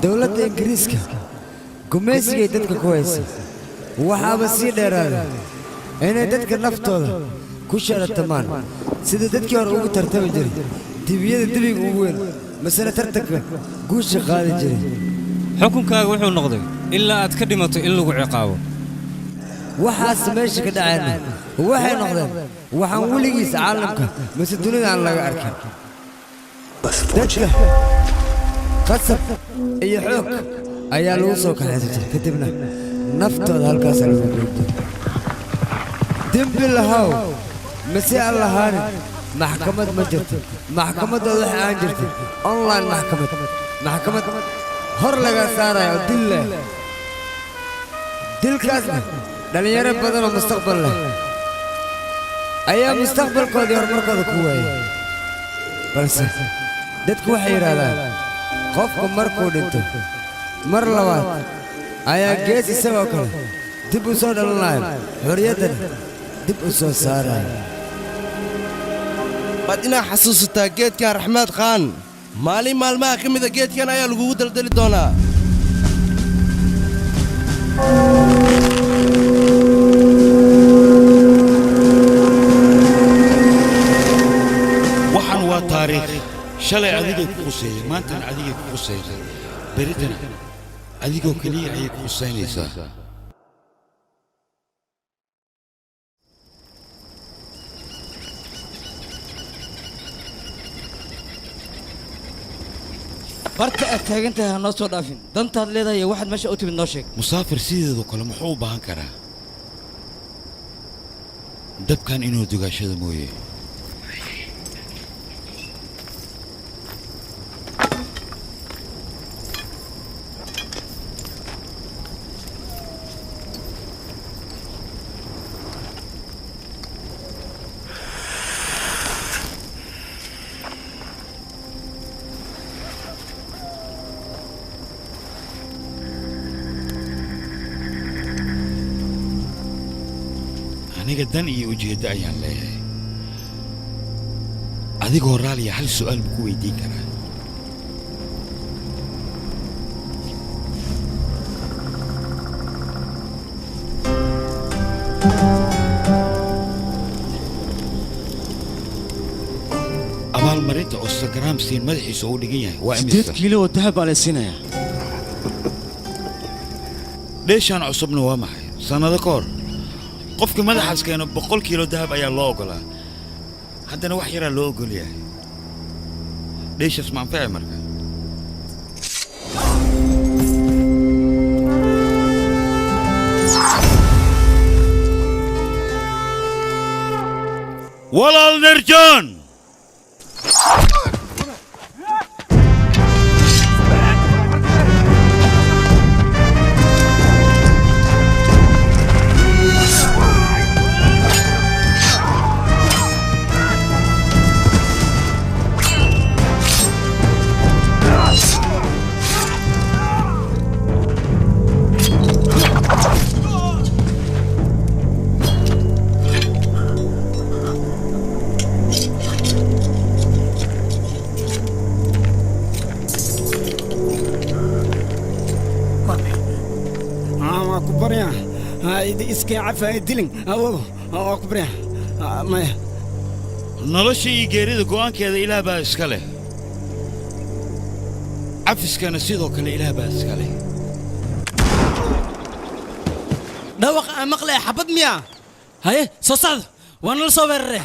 dowladda Ingiriiska gumaysigay dadka ku haysa waxaaba sii dheeraaday inay dadka naftooda ku sharatamaan sida dadkii hore ugu tartami jiray dibiyada dibiga ugu weyn masala tartanka guusha qaadi jiray xukunkaaga wuxuu noqday ilaa aad ka dhimato in lagu ciqaabo waxaas meesha ka dhacayna waxay noqdeen waxaan weligiis caalamka mise dunida aan laga arkin dadka qasab iyo xoog ayaa lagu soo kaxaysay kadibna naftooda halkaas lagu joogtay dembi lahaw mise aan lahaanin maxkamad ma jirto maxkamaddooda waxa aan jirtay online maxkamad hor laga saarayo dil leh dilkaasna dhalinyaro badan oo mustaqbal leh ayaa mustaqbalkoodii horumarkooda ku waayay balse dadku waxay yidhaahdaan qofku markuu dhinto mar labaad ayaa gees isagoo kale dib u soo dhalanayo xorriyaddana dib u soo saarayo waad inaa xasuusataa geedkan raxmaad khaan maalin maalmaha ka mida geedkan ayaa lagugu daldali doonaa waxaan waa taariikh shalay adigay ku quseeyey maantana adigay ku quseysay beritana adigoo keliya ayay ku qusaynaysaa barta aad taagantahay ha noo soo dhaafin dantaad leedahay waxaad meesha u timid noo sheeg musaafir sideedoo kale muxuu u baahan karaa dabkan inuu dugaashada mooye aniga dan iyo ujeeddo ayaan leeyahay adigoo raaliya hal su'aal ma ku weydiin karaa abaalmarinta oo Instagram siin madaxiisa uu dhigan yahay waa imisa 8 kiilo oo dahab baa la siinayaa dheeshaan cusubna waa maxay sanado ka hor qofka madaxaas keeno 100 kiilo dahab ayaa loo ogolaa haddana wax yaraa loo ogol yahay dheeshaas ma anfacay marka walaal nerjaan iska cafaa dilin awo kubriya maya nolosha iyo geerida go'aankeeda ilaah baa iska leh cafiskana sidoo kale ilaah baa iska leh dhawaq aan maqlay xabad miya haye soo socda waa nala soo weeraree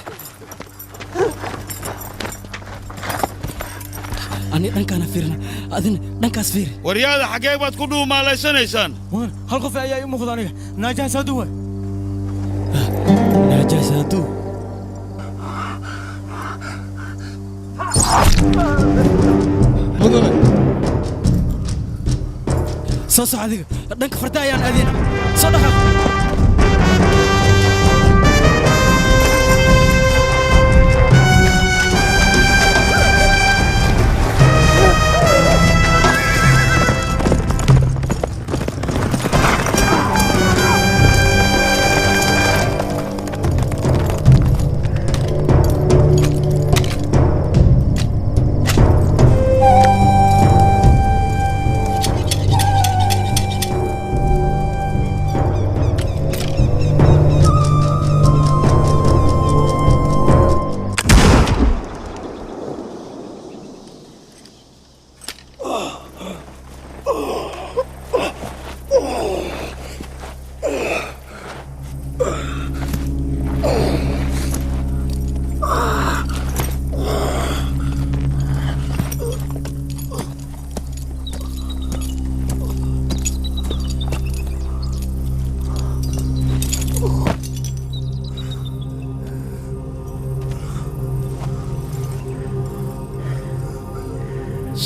ani dhankaana fiirna adina dhankaas fiir waryaada xaggee baad ku dhuumaalaysanaysaan hal qof ayaa ii muuqda aniga naajaas hadduu waay naajaas hadduu soo soc adiga dhanka farda ayaan aadina soo dhaqaaq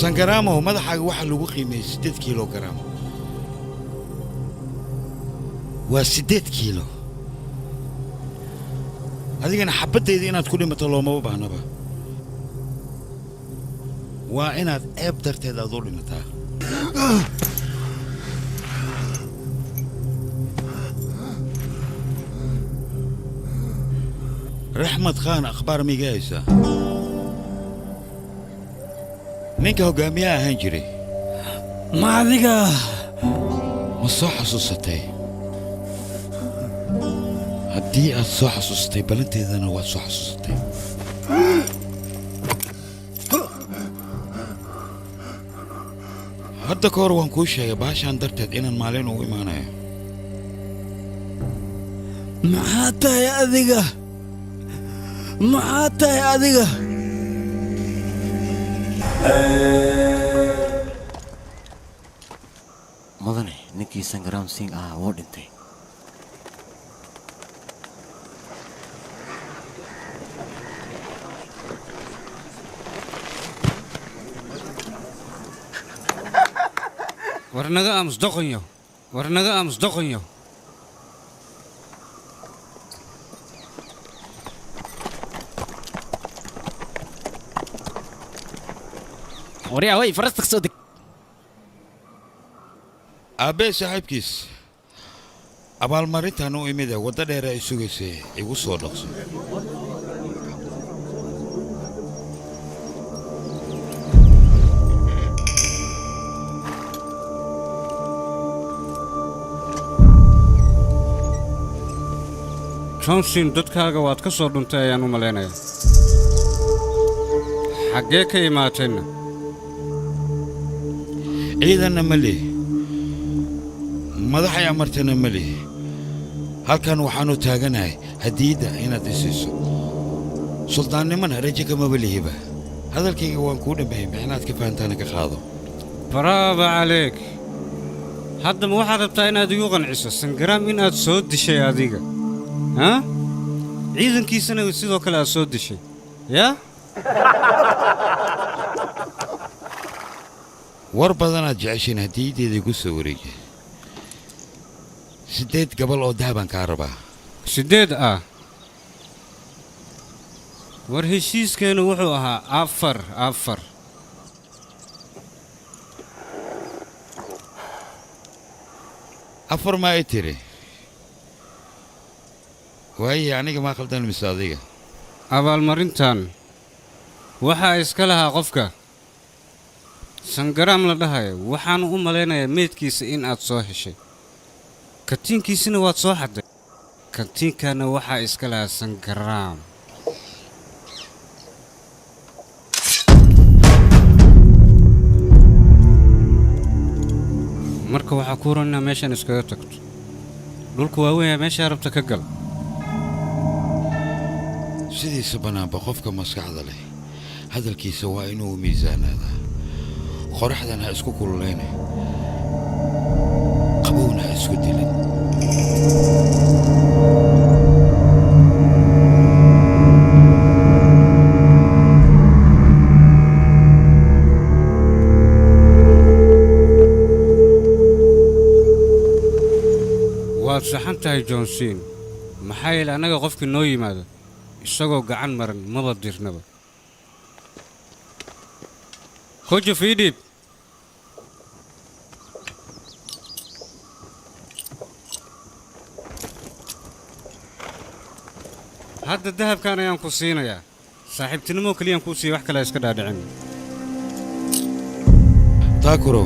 sangaraamo madaxaaga waxa lagu qiimeeyay 8 kilogram waa 8 kilo adigana xabaddeeda inaad ku dhimato looma baahnaba waa inaad ceeb darteed aad u dhimataa raxmad khaan akhbaar migaysa ninka hogaamiyaha ahaan jiray ma adiga ma soo xasuusatay haddii aad soo xasuustay balanteedana waad soo xasuusatay hadda ka hor waan kuu sheegay baashaan darteed inaan maalin ugu imaanayo maxaa tahay adiga maxaa tahay adiga mudane ninkii Sangram Singh ahaa wuu dhintay warnaga aamus doqonyo waryaa way farasta soo deg aabbee saaxiibkiis abaalmarintan u imid ee wadda dheer ay sugaysay igu soo dhaqso johnson dadkaaga waad ka soo dhuntay ayaan u malaynayaa xaggee ka imaateenna ciidanna ma leh madaxay amartana ma leh halkan waxaannu taaganahay hadiyadda inaad isiiso suldaannimana rajo kamaba lihiba hadalkayga waan kuu dhammeeyey micnaad ka fahantaana ka qaado baraaba caleeg haddama waxaad rabtaa inaad igu qanciso sangaraam inaad soo dishay adiga ها؟ ciidankiisana sidoo kale aad soo dishay yaa war badanaad jeceshiin hadiyaddeeda igu soo wareeji 8 gabal oo dahabaan kaa rabaa 8 ah war heshiiskeenu wuxuu ahaa 4 4 ma ay tiri waaye aniga ma qaldan mise adiga abaalmarintan waxaa iska lahaa qofka sangaraam la dhahayo waxaanu u malaynayaa meedkiisa in aad soo heshay katiinkiisina waad soo xadday katiinkana waxaa iska lahaa sangaraam marka waxaa ku ron inaa meeshan iskaga tagto dhulku waaweynaa meeshaa rabta ka gal sidiisa bannaanba qofka maskaxda leh hadalkiisa waa inuu miisaanaadaa qoraxdan ha isku kululayne qabowna ha isku dilin waad saxan tahay johnson maxaa yeele annaga qofkii noo yimaado isagoo gacan maran maba dirnaba kojo fiidhiib hadda dahabkan ayaan ku siinayaa saaxiibtinimo keliyaan kuu siiya wax kale iska dhaadhicin taakuro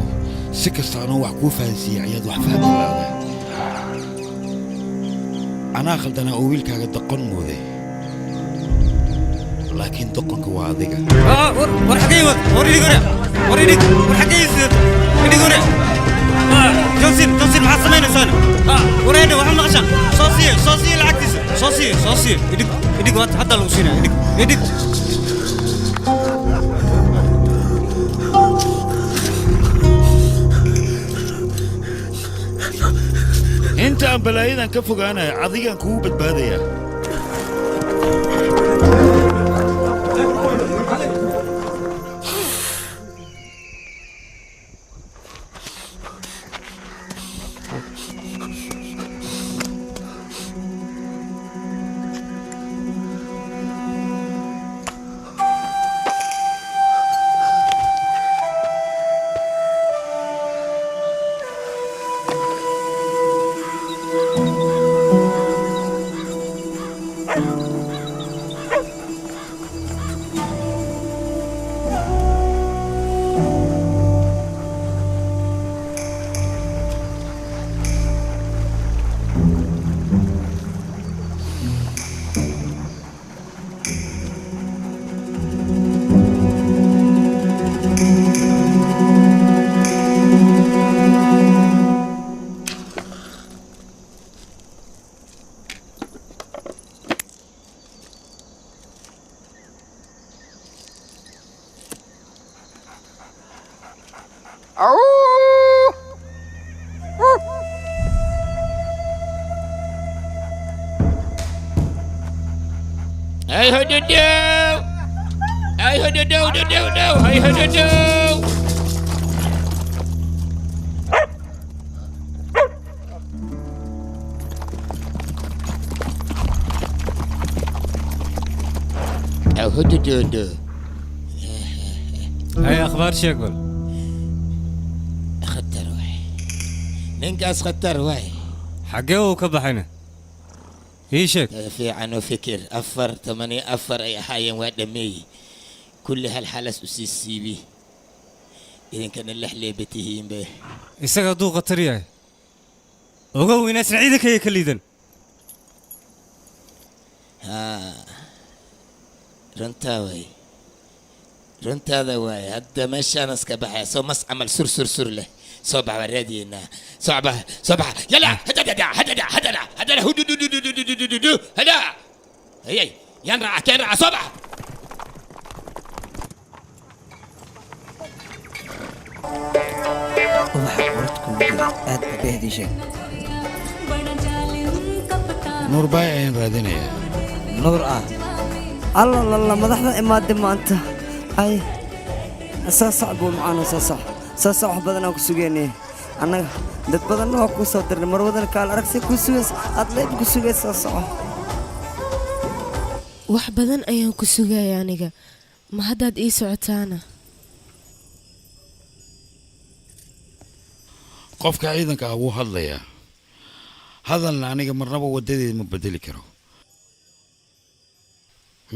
si kasta anuu wax kuu fahansiiyey ayaad wax fahmi laadaa anaa khaldanaa oo wiilkaaga doqon mooday laakiin doqonka waa adiga war xaggee wad war idhig war xaggee sidad idhig hore johnson maxaad samaynaysaan wareedhe waxaad maqashaan soo siiye lacagtiisa soo siiye idhig waad hadda lagu siinaya idhig inta aan balaayadan ka fogaanayo adigaan kugu badbaadayaa Hey ho do do. Hey ho do do do do do. Hey ho do do. Hey ho do do do. هاي اخبار شكل خطر واي. ننقص خطر واي. حقه وكبحنا ايشك في عنو فكر أفر 8 أفر أي حاجة ودمي كل هالحالة أسيسي بي إذا كان اللحلة بتهين به isaga duuqa tariyahay ogow inaad ciidanka ay ka liidan ها رنتاوي رنتادا واي هدا ماشي أنا سكبها سو مس عمل سر له صبح ورادينا صبح يلا هدا هدا هي ينرع صبح ubaxa quradku aad u behdishay nuur baay ayaan raadinayaa nuur ah alla madaxda imaade maanta ay asaa sacbu macaano saa sac wax badan aan ku sugeynay annaga dad badanna waa kuu soo dirnay mar wadana kaal aragsi ku sugays aad leeb ku sugaysaa saco wax badan ayaan ku sugaya aniga ma haddaad ii socotaana qofka ciidanka ah wuu hadlayaa hadalna aniga marnaba wadadeeda ma bedeli karo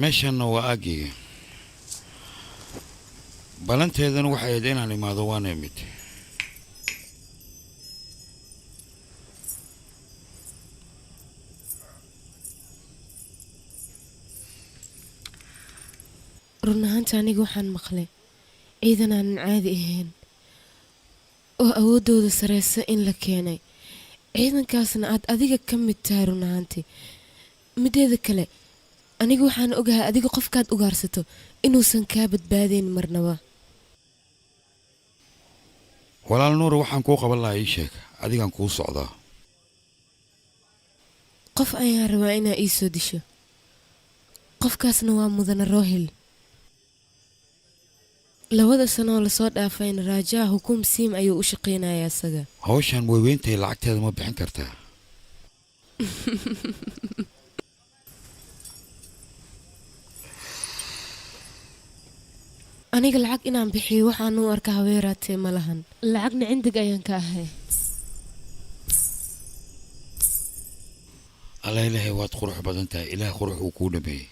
meeshanna waa aaggiga balanteedana waxay ahayd inaan imaado waana imid run ahaanta aniga waxaan maqlay ciidan aanan caadi ahayn oo awooddooda sareysa in la keenay ciidankaasna aad adiga ka mid tahay run ahaantii mideeda kale aniga waxaan ogahay adiga qofkaad ugaarsato inuusan kaa badbaadayn marnaba walaal nuur waxaan kuu qaban lahaa ii sheeg adigaan kuu socdaa qof ayaan rabaa inaa ii soo disho qofkaasna waa mudane roohil 2 sano oo lasoo dhaafayna raajaa hukuum siim ayuu u shaqaynayaa isaga hawshan weyweyntahay lacagteeda ma bixin kartaa aniga lacag inaan bixiyo waxaan u arkaa haweeraatee ma lahan lacagna cindig ayaan ka ahay alla ilaahay waad qurux badan tahay ilaah qurux uu kuu dhameeyey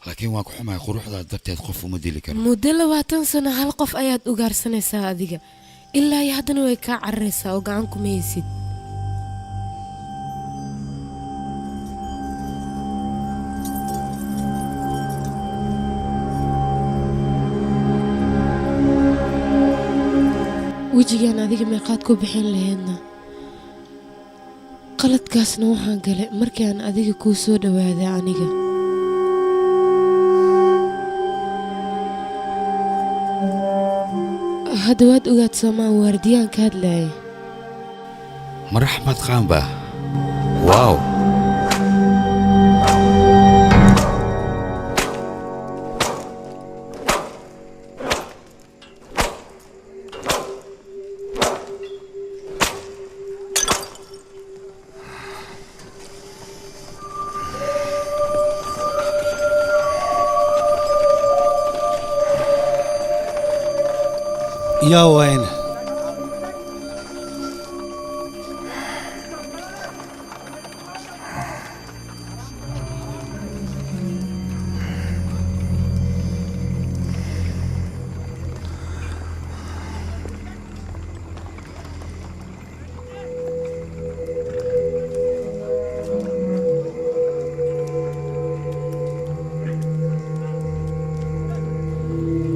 laakiin waan ku xumahay quruxdaad darteed qof uma dili karo muddo 20 sano hal qof ayaad ugaarsanaysaa adiga ilaa iyo haddana way kaa cararaysaa oo gacan kuma haysid wejigaan adiga meeqaad ku bixin lahaydna qaladkaasna waxaan galay markii aan adiga kuu soo dhawaaday aniga hadda waad ogaad soomaan waardiyaan ka hadlaaya mar axmed qaan baa waaw yaa wayne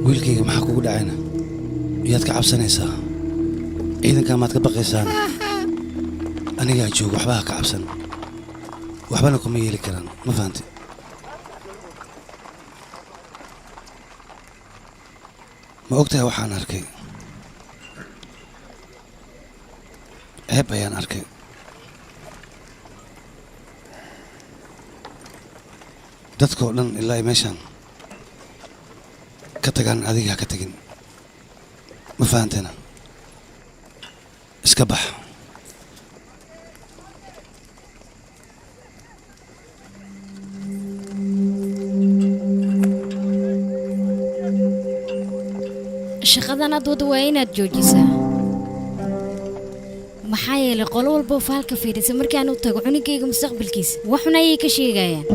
wiilkayga maxaa kugu dhacayna yaad ka cabsanaysaa ciidankaa maad ka baqaysaan anigaa jooga waxba ha ka cabsan waxbana kuma yeeli karaan ma fahanti ma ogtahay waxaan arkay ceeb ayaan arkay dadkoo dhan ilaa ay meeshaan ka tagaan adiga ha ka tagin ma fahanteena iska bax shaqadan aad wada waa inaad joojisaa maxaa yeelay qolo walba faalka fiirisa markaan u tago cunugayga mustaqbalkiisa waxuna ayay ka sheegayaan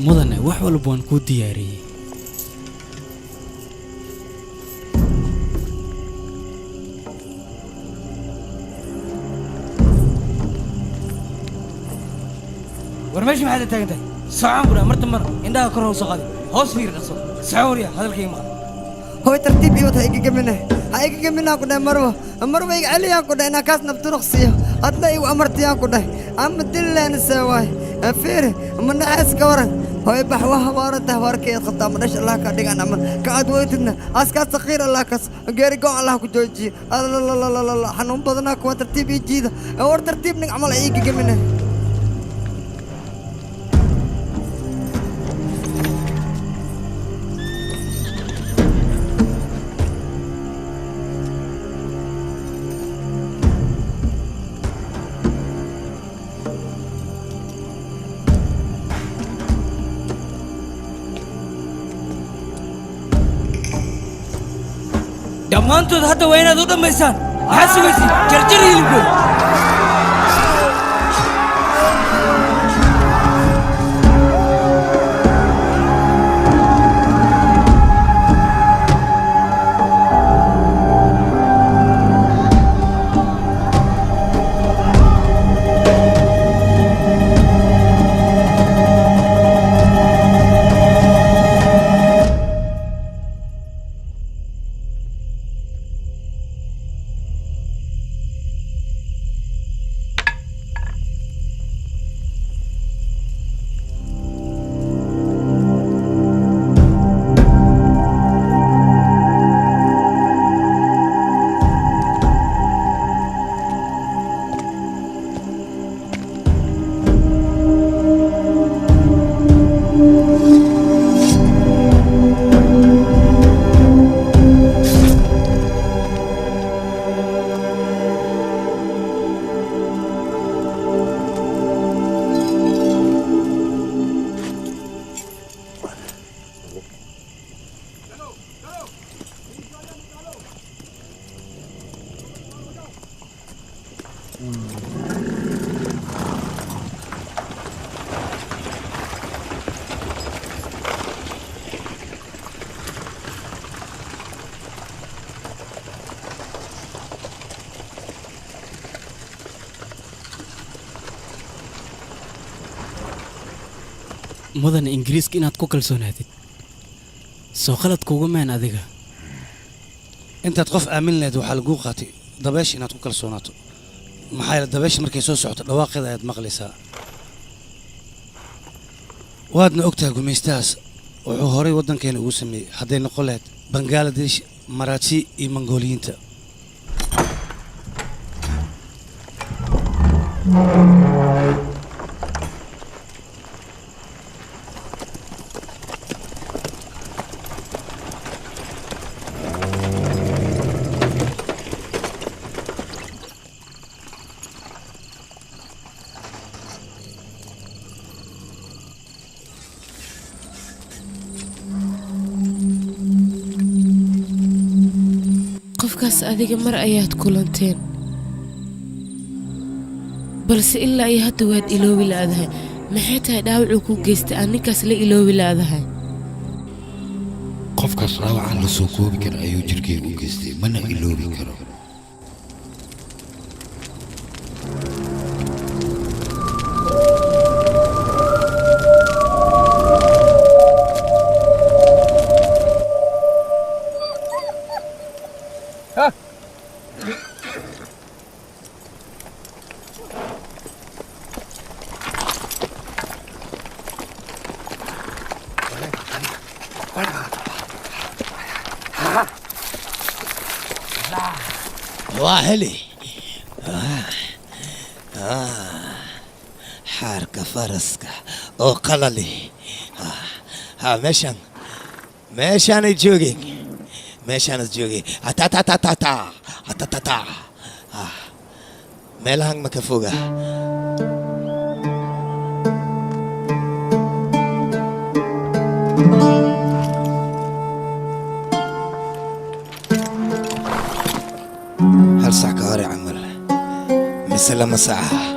mudane wax walba waan kuu diyaariyey war meesha maxaad taagan tahay socon bura marta mar indhaha kor hoos qaadi hoos fiir dhaso socoriya hadalkayga maqal هو ترتيب يوت هاي جمنه هاي جمنه كده مروه يعليها كده أنا كاس نبترخصيه هذا يو أمرتيها كده أم دلنا نسوي أفير من ناس كورن هو بحوها وارده واركي خطا منش الله كديك أنا من كأدويتنا أسكت صغير الله كاس غير قو الله كجوجي لا لا لا لا لا حنون بدنا كوا ترتيب يجيد أو ترتيب نعمل أي جمنه dhammaantood hadda waa inaad u dhammaysaan maxaad sugaysid jarjar hilibkooda mudan ingiriiska inaad ku kalsoonaatid soo qalad kuugu meen adiga intaad qof aamin lahayd waxaa laguu qaatay dabeesha inaad ku kalsoonaato maxaa yeele dabeesha markay soo socoto dhawaaqeeda ayaad maqlaysaa waadna ogtahay gumaystahaas wuxuu horay waddankeena ugu sameeyey hadday noqon lahayd bangaladesh maraaji iyo mongooliyiinta qofkaas adiga mar ayaad kulanteen balse ilaa iyo hadda waad iloobi laadahay maxay tahay dhaawacuu ku geystay aan ninkaas la iloobi laadahay qofkaas dhaawacaan la soo koobi kara ayuu jirkeyga u geystay mana iloobi karo واهلي حارك فرسك او قللي ها مشان جوجي مشان جوجي تا تا تا تا تا تا تا تا ملهن مكفوغا هل صح كهاري عمل مثل مساعة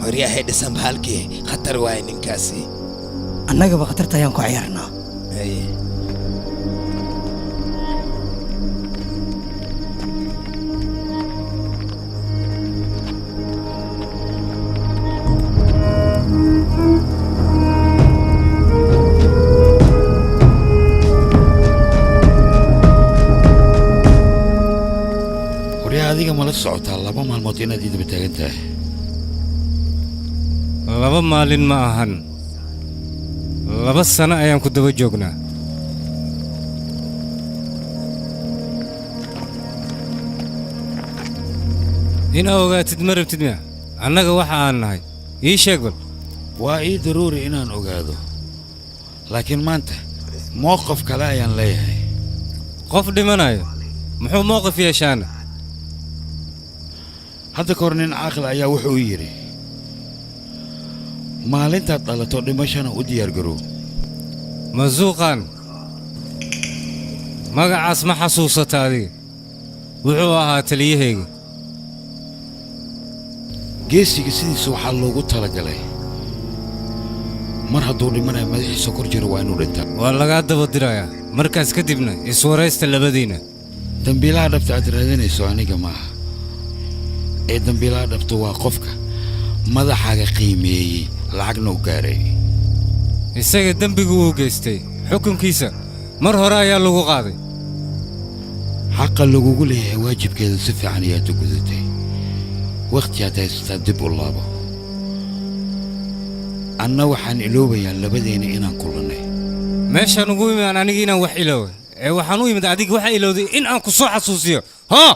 ورياحي دسم بحالكي خطر واي ننكاسي annaga ba khatarta ayaan ku ciyaarnaa اي وريا adiga ma la socotaa laba maalmood inaad idaba taagan tahay laba maalin ma ahan 2 sano ayaan ku daba joognaa ina ogaatid ma rabtid miya annaga waxa aan nahay ii sheeg bal waa ii daruuri inaan ogaado laakiin maanta mowqif kale ayaan leeyahay qof dhimanayo muxuu mowqif yeeshaana hadda ka hor nin caaqil ayaa wuxuu yidhi maalintaad dhalato dhimashana u diyaargarow masuuqan magacaas ma xasuusata adiga wuxuu ahaa taliyahayga geesiga sidiisa waxaa loogu talagalay mar hadduu dhimanayo madaxiisa kor jiro waa inuu dhintaa waa lagaa daba dirayaa markaas kadibna iswaraysta labadiina dambiilaha dhabta aad raadinayso aniga maaha ee dambiilaha dhabta waa qofka madaxaaga qiimeeyey lacagna u gaaray isaga dembigu uu geystay xukunkiisa mar hore ayaa lagu qaaday xaqa lagugu leeyahay waajibkeeda si fiican ayaad u gudatay waqti aad haysataa dib u laabo anna waxaan iloobayaa labadeena inaan kulannay meeshaan ugu imaan aniga inaan wax iloowa ee waxaan u imid adiga waxa ilowday in aan ku soo xasuusiyo haa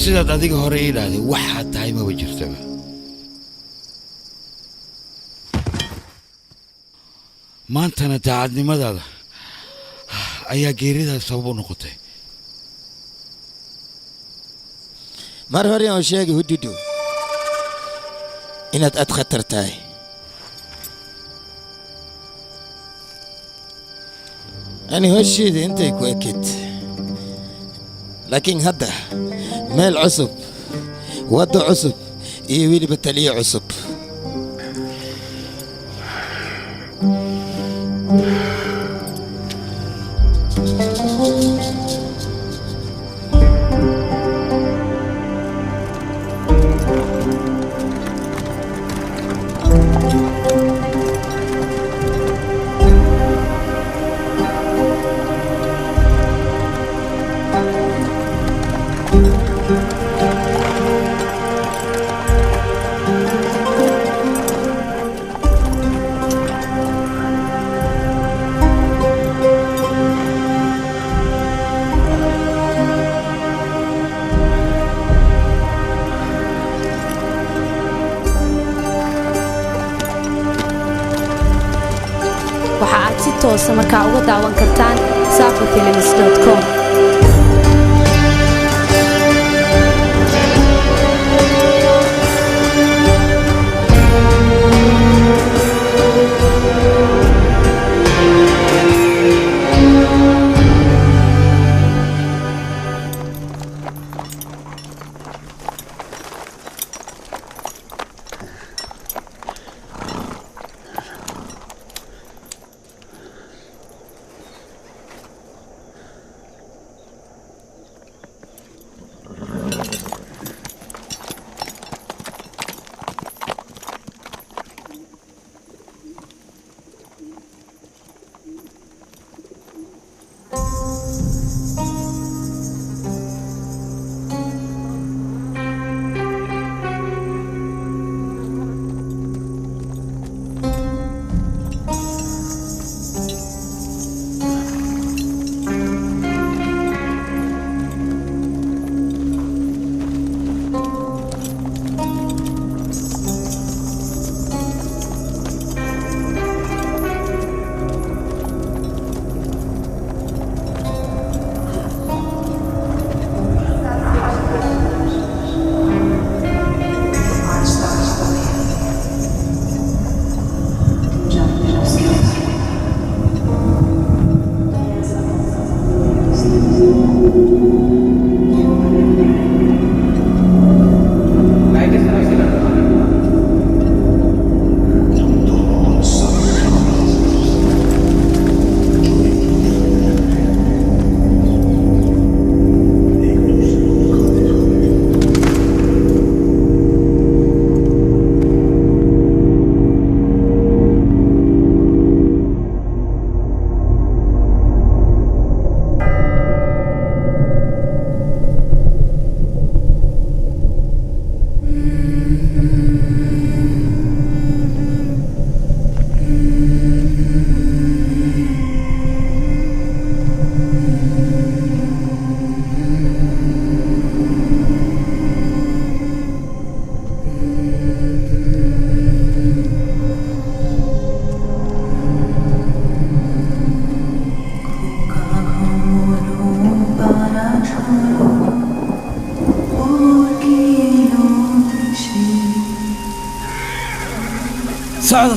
sidaad adiga hore ii dhahday waxaad tahay maba jirtaba maantana daacadnimadaada ayaa geeridaas sabab u noqotay mar hore aan sheegay hududu inaad aad khatar tahay ani hosheeda intay ku ekid laakiin hadda meel cusub waddo cusub iyo weliba taliye cusub waxa aad si toos ah markaa uga daawan kartaan safafilms.com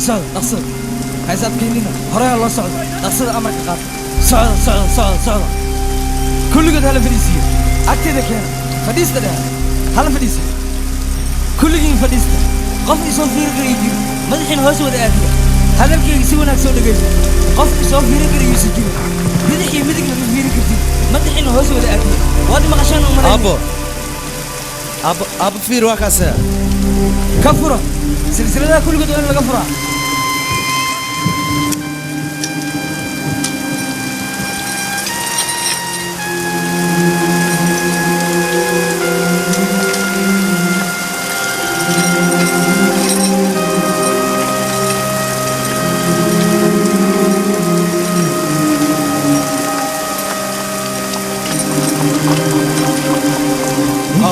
صعد أقصد هايزات كينينا هراء الله صعد أقصد أمرك قاط صعد كل قد هلا فليسية أكتر كيان فديس ده هلا فديس كل جين فديس قف يصير فيه قريب ما الحين هو سوى ده هذا الكي يسوي نفسه ده جيد قف يصير فيه قريب يسجل بدحي بدك لما فيه كتير ما الحين هو سوى ده وادي ما عشان أبو فير وكاسة كفرة سلسلة كل قد وين كفرة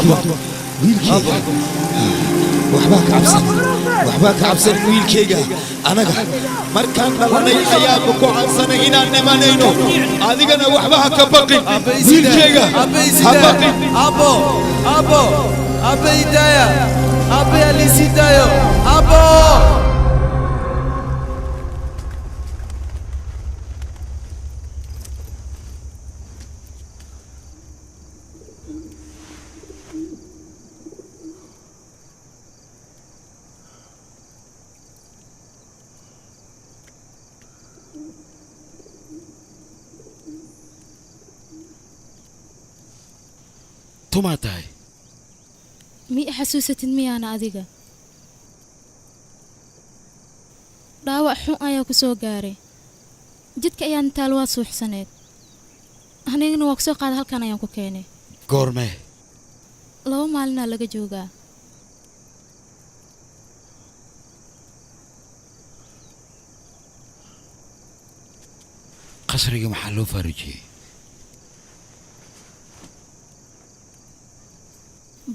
wiilkayga waxbaa ka cabsan wiilkayga anaga markaan dhalanay ayaaba ku cabsanay inaan dhimanayno adigana waxba ha ka baqin wiilkayga ha baqin Abo Hidaya, Abo Alice Dayo, Abo! tumaa tahay mi xasuusatid miyaana adiga dhaawac xun ayaa ku soo gaaray jidka ayaan taal waa suuxsaneed anigana waa ku soo qaaday halkan ayaan ku keenay goormee 2 maalina laga joogaa qasriga maxaa loo faarujiyey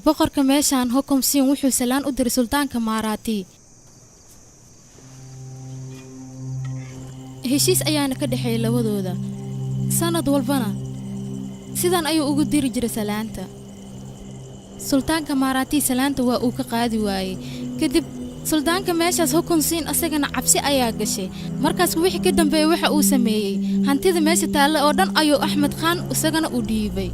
boqorka meeshaan hukum siin wuxuu salaan u diray sultaanka Maaraati heshiis ayaana ka dhaxeeyay labadooda sanad walbana sidan ayuu ugu diri jiray salaanta sultaanka Maaraati salaanta waa uu ka qaadi waayay kadib sultaanka meeshaas hukum siin asagana cabsi ayaa gashay markaas wixii ka dambeeyay waxa uu sameeyay hantida meesha taalla oo dhan ayuu Axmed Khan isagana u dhiibay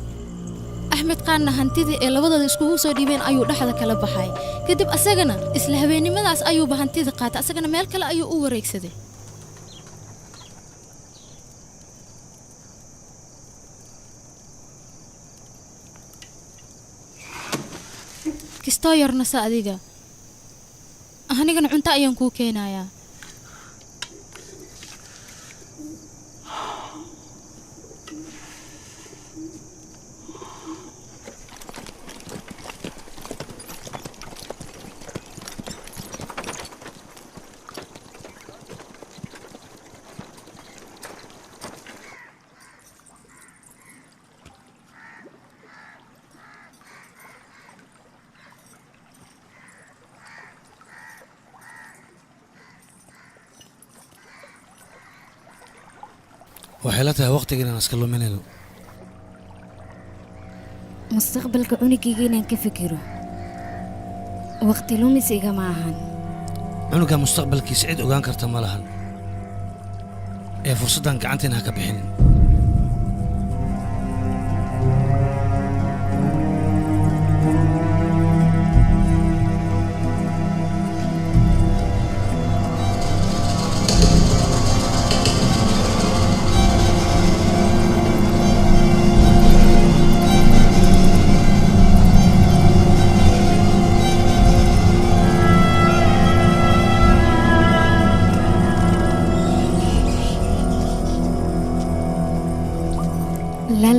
Axmed Khan hantidii ee labadooda isku soo dhiibeen ayuu dhaxda kala baxay kadib asagana isla habeenimadaas ayuu hantida qaatay asagana meel kale ayuu u wareegsaday kistoo yarna sa adiga anigana cunto ayaan kuu keenayaa waxay la tahay waqtiga inaan iska luminayno mustaqbalka cunugayga inaan ka fikiro waqti lumis igama ahan cunuga mustaqbalkiisa cid ogaan karta ma lahan ee fursaddan gacanteena ha ka bixinin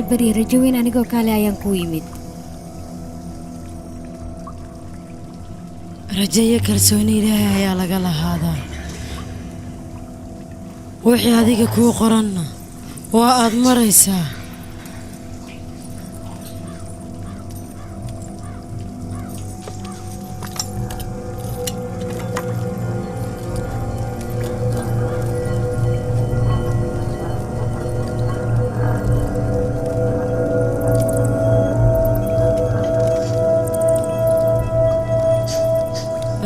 bari rajaweyn anigoo kale ayaan ku yimid rajayo kalsooni ilaahay ayaa laga lahaadaa wixii adiga kuu qoranna waa aad maraysaa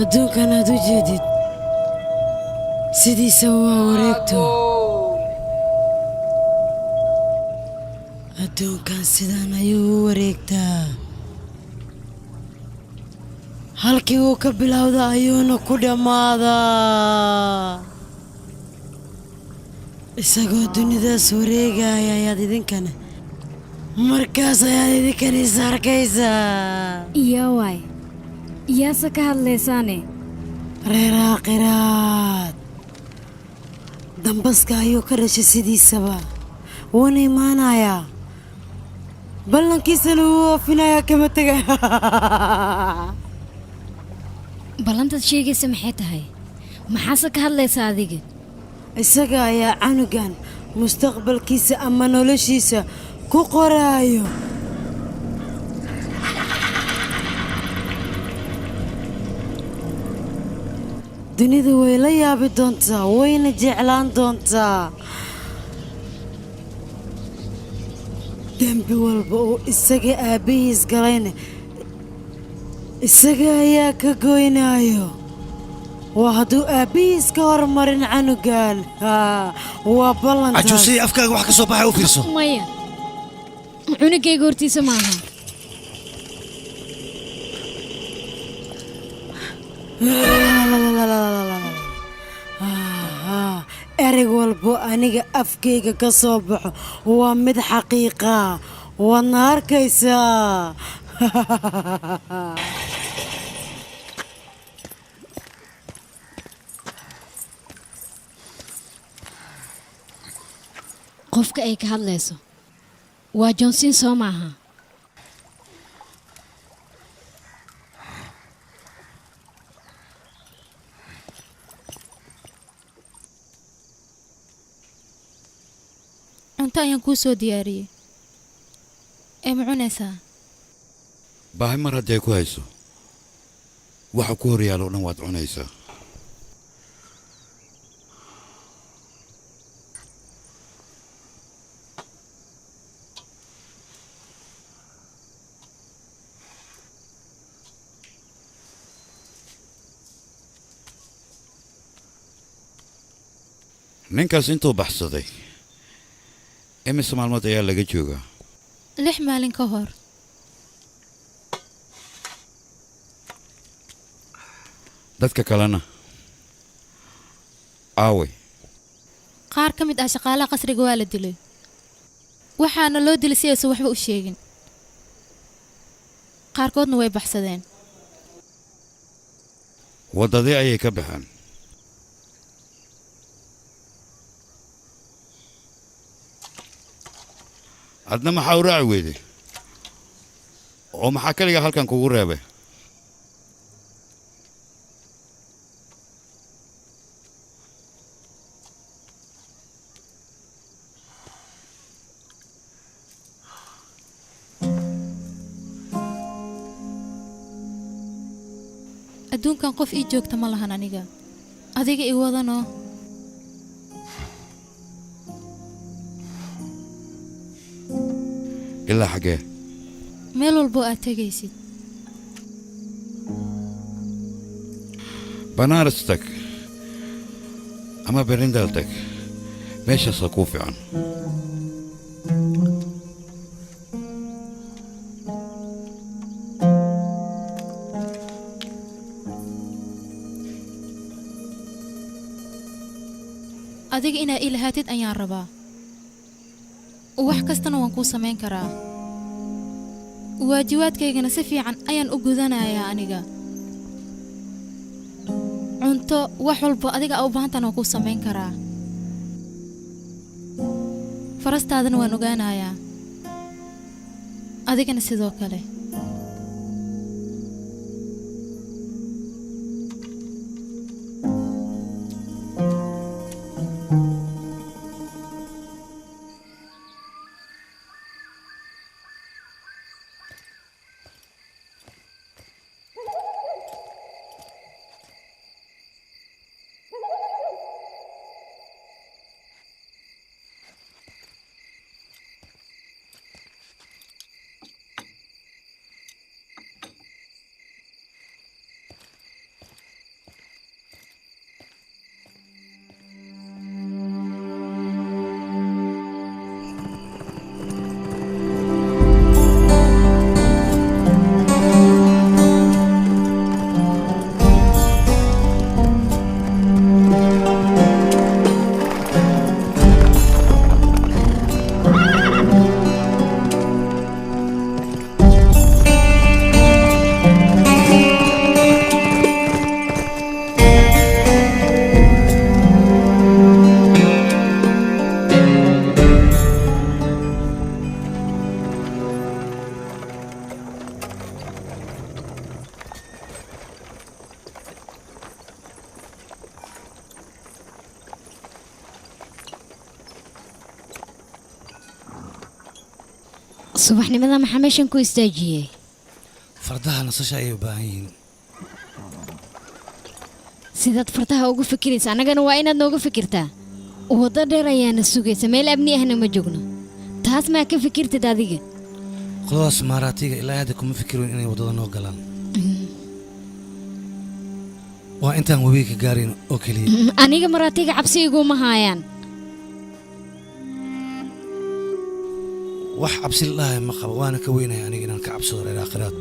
adduunkan aad u jeedid sidiisa waa wareegto adduunkan sidaan ayuu u wareegtaa halkii uu ka bilowda ayuuna ku dhammaadaa isagoo dunidaas wareegaya ayaad idinkana markaas ayaad idinkana is arkaysaa iyo waay yaasa ka hadlaysaane reer aakhiraad dambaska ayuu ka dhashay sidiisaba wuuna imaanayaa ballankiisana wuu oofinayaa kama tega ballantaad sheegaysa maxay tahay maxaase ka hadlaysaa adiga isaga ayaa canugan mustaqbalkiisa ama noloshiisa ku qoraayo dunidu way la yaabi doontaa wayna jeclaan doontaa dembi walba oo isaga aabbihiis galayna isaga ayaa ka goynaayo waa hadduu aabbihiis ka hormarin canugan waa ballantaas cajuusay afkaaga wax ka soo baxay u fiirso maya cunugayga hortiisa maaha ereg walbo aniga afkayga ka soo baxo waa mid xaqiiqa waadna arkaysaa qofka ay ka hadlayso waa johnson soo maaha cunto ayaan kuu soo diyaariyey ee ma cunaysaa baahi mar hadday ku hayso waxa ku hor yaalo dhan waad cunaysaa ninkaas intuu baxsaday imise maalmood ayaa laga joogaa 6 maalin ka hor dadka kalena aaway qaar ka mid ah shaqaalaha qasriga waa la dilay waxaana loo dilay si aysan waxba u sheegin qaarkoodna way baxsadeen waddadii ayay ka baxeen adna maxaa u raaci weyday oo maxaa keligaa halkan kugu reebay adduunkan qof ii joogta ma lahan aniga adiga ii wadanoo ilaa xaggee meel walboo aad tegaysid banaaras tag ama berindal tag meeshaasa kuu fiican adiga inaad ii lahaatid ayaan rabaa wax kastana waan kuu samayn karaa waajibaadkaygana si fiican ayaan u gudanayaa aniga cunto wax walba adiga aa u baahantana waan kuu samayn karaa farastaadana waan ogaanayaa adigana sidoo kale subaxnimada maxaa meeshan ku istaajiyey fardaha nasasha ayay u baahan yihiin sidaad fartaha ugu fikiraysa annagana waa inaad nooga fikirtaa waddo dheer ayaana sugaysa meel amni ahna ma joogno taas maa ka fikirtid adiga qoladaas maaraatiga ilaa hadda kuma fikirin inay waddada noo galaan waa intaan webiga ka gaarin oo keliya aniga maraatiga cabsi iguma haayaan wax cabsi la dhahay ma qabo waana ka weynaya aniga inaan ka cabsado reer aakhiraad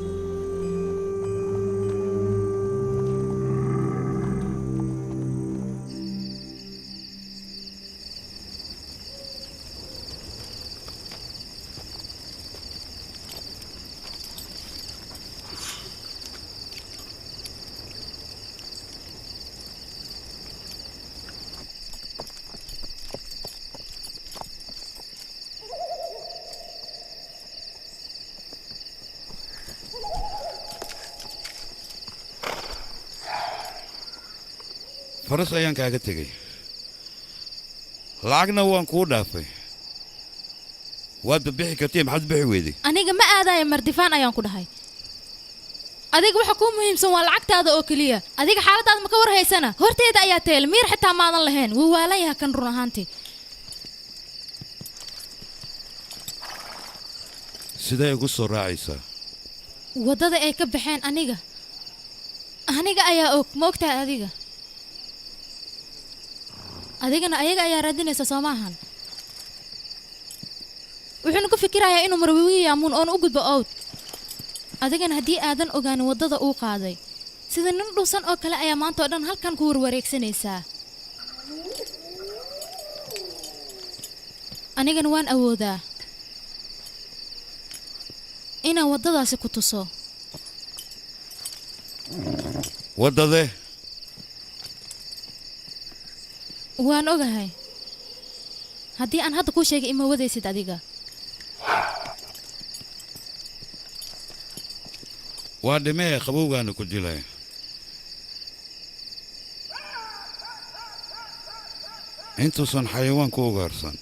faras ayaan kaaga tegey lacagna waan kuu dhaafay waad bixi kartay maxaad bixi weyday aniga ma aadaya mardifaan ayaan ku dhahay adiga waxa kuu muhiimsan waa lacagtaada oo keliya adiga xaaladaad ma ka war haysana horteeda ayaa teel miir xitaa maadan lahayn wuu waalan yahay kan run ahaantii sidee ugu soo raacaysaa waddada ay ka baxeen aniga ayaa og ma ogtahay adigana ayaga ayaa raadinaysa soo maahan wuxuuna ku fikirayaa inuu marwiigi yaamuun oona u gudbo owd adigana haddii aadan ogaanin waddada uu qaaday sida nin dhuusan oo kale ayaa maanta oo dhan halkan ku warwareegsanaysaa anigana waan awoodaa inaan waddadaasi ku tuso waddade waan ogahay haddii aan hadda kuu sheegay ima wadaysid adiga waa dhimee qabowgaana ku dilay intuusan xayawaan ku ugaarsan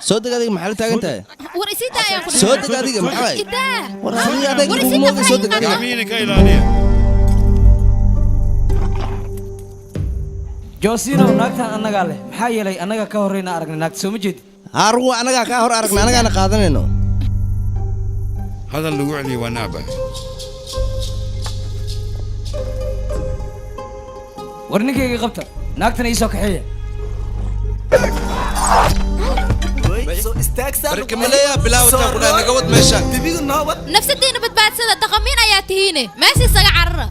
soo deg adiga maxaa la taagan tahay war isida ayaan ku soo deg adiga maxaa war adiga adeeg ugu mooday soo deg adiga gacmihiina ka ilaaliya joosino naagtan annagaa leh maxaa yeelay annaga ka horreyna aragnay naagta soo ma jeedid haruwa annagaa kaa hor aragnay annagaana qaadanayno hadal lagu celiyo waa naaba war ninkayga qabta naagtana ii soo kaxeeya nafsadiina badbaadsada daqamiin ayaa tihiine meesha isaga carara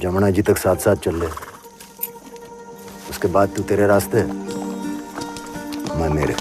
Jamuna जी तक साथ साथ चल ले उसके बाद तू तेरे रास्ते मैं मेरे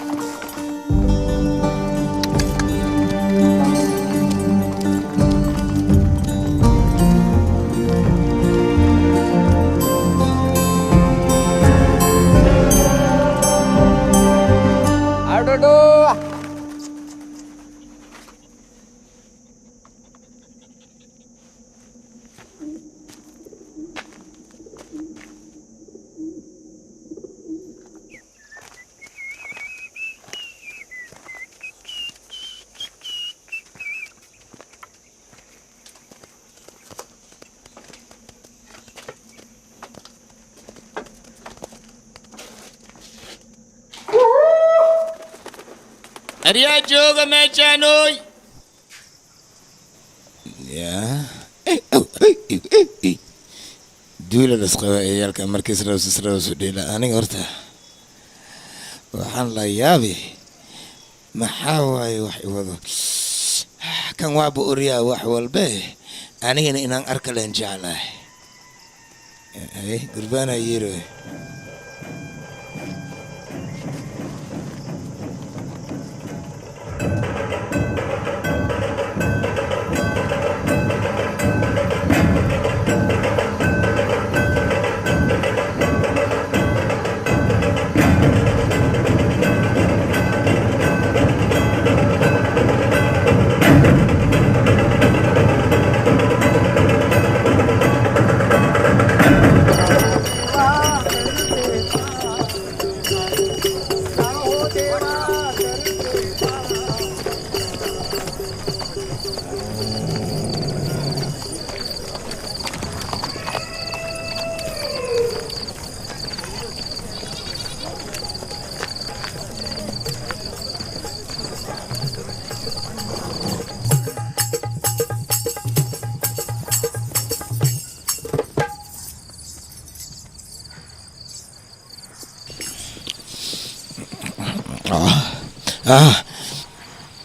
Arya jooga meeshaanoy duula lasqaba ciyaalka markii israasu dheela aniga horta waxaan la yaabi maxaa waaye wax i wado kan waaba oryaa wax walbe anigana inaan arka leen jeclahay gurbaana yiro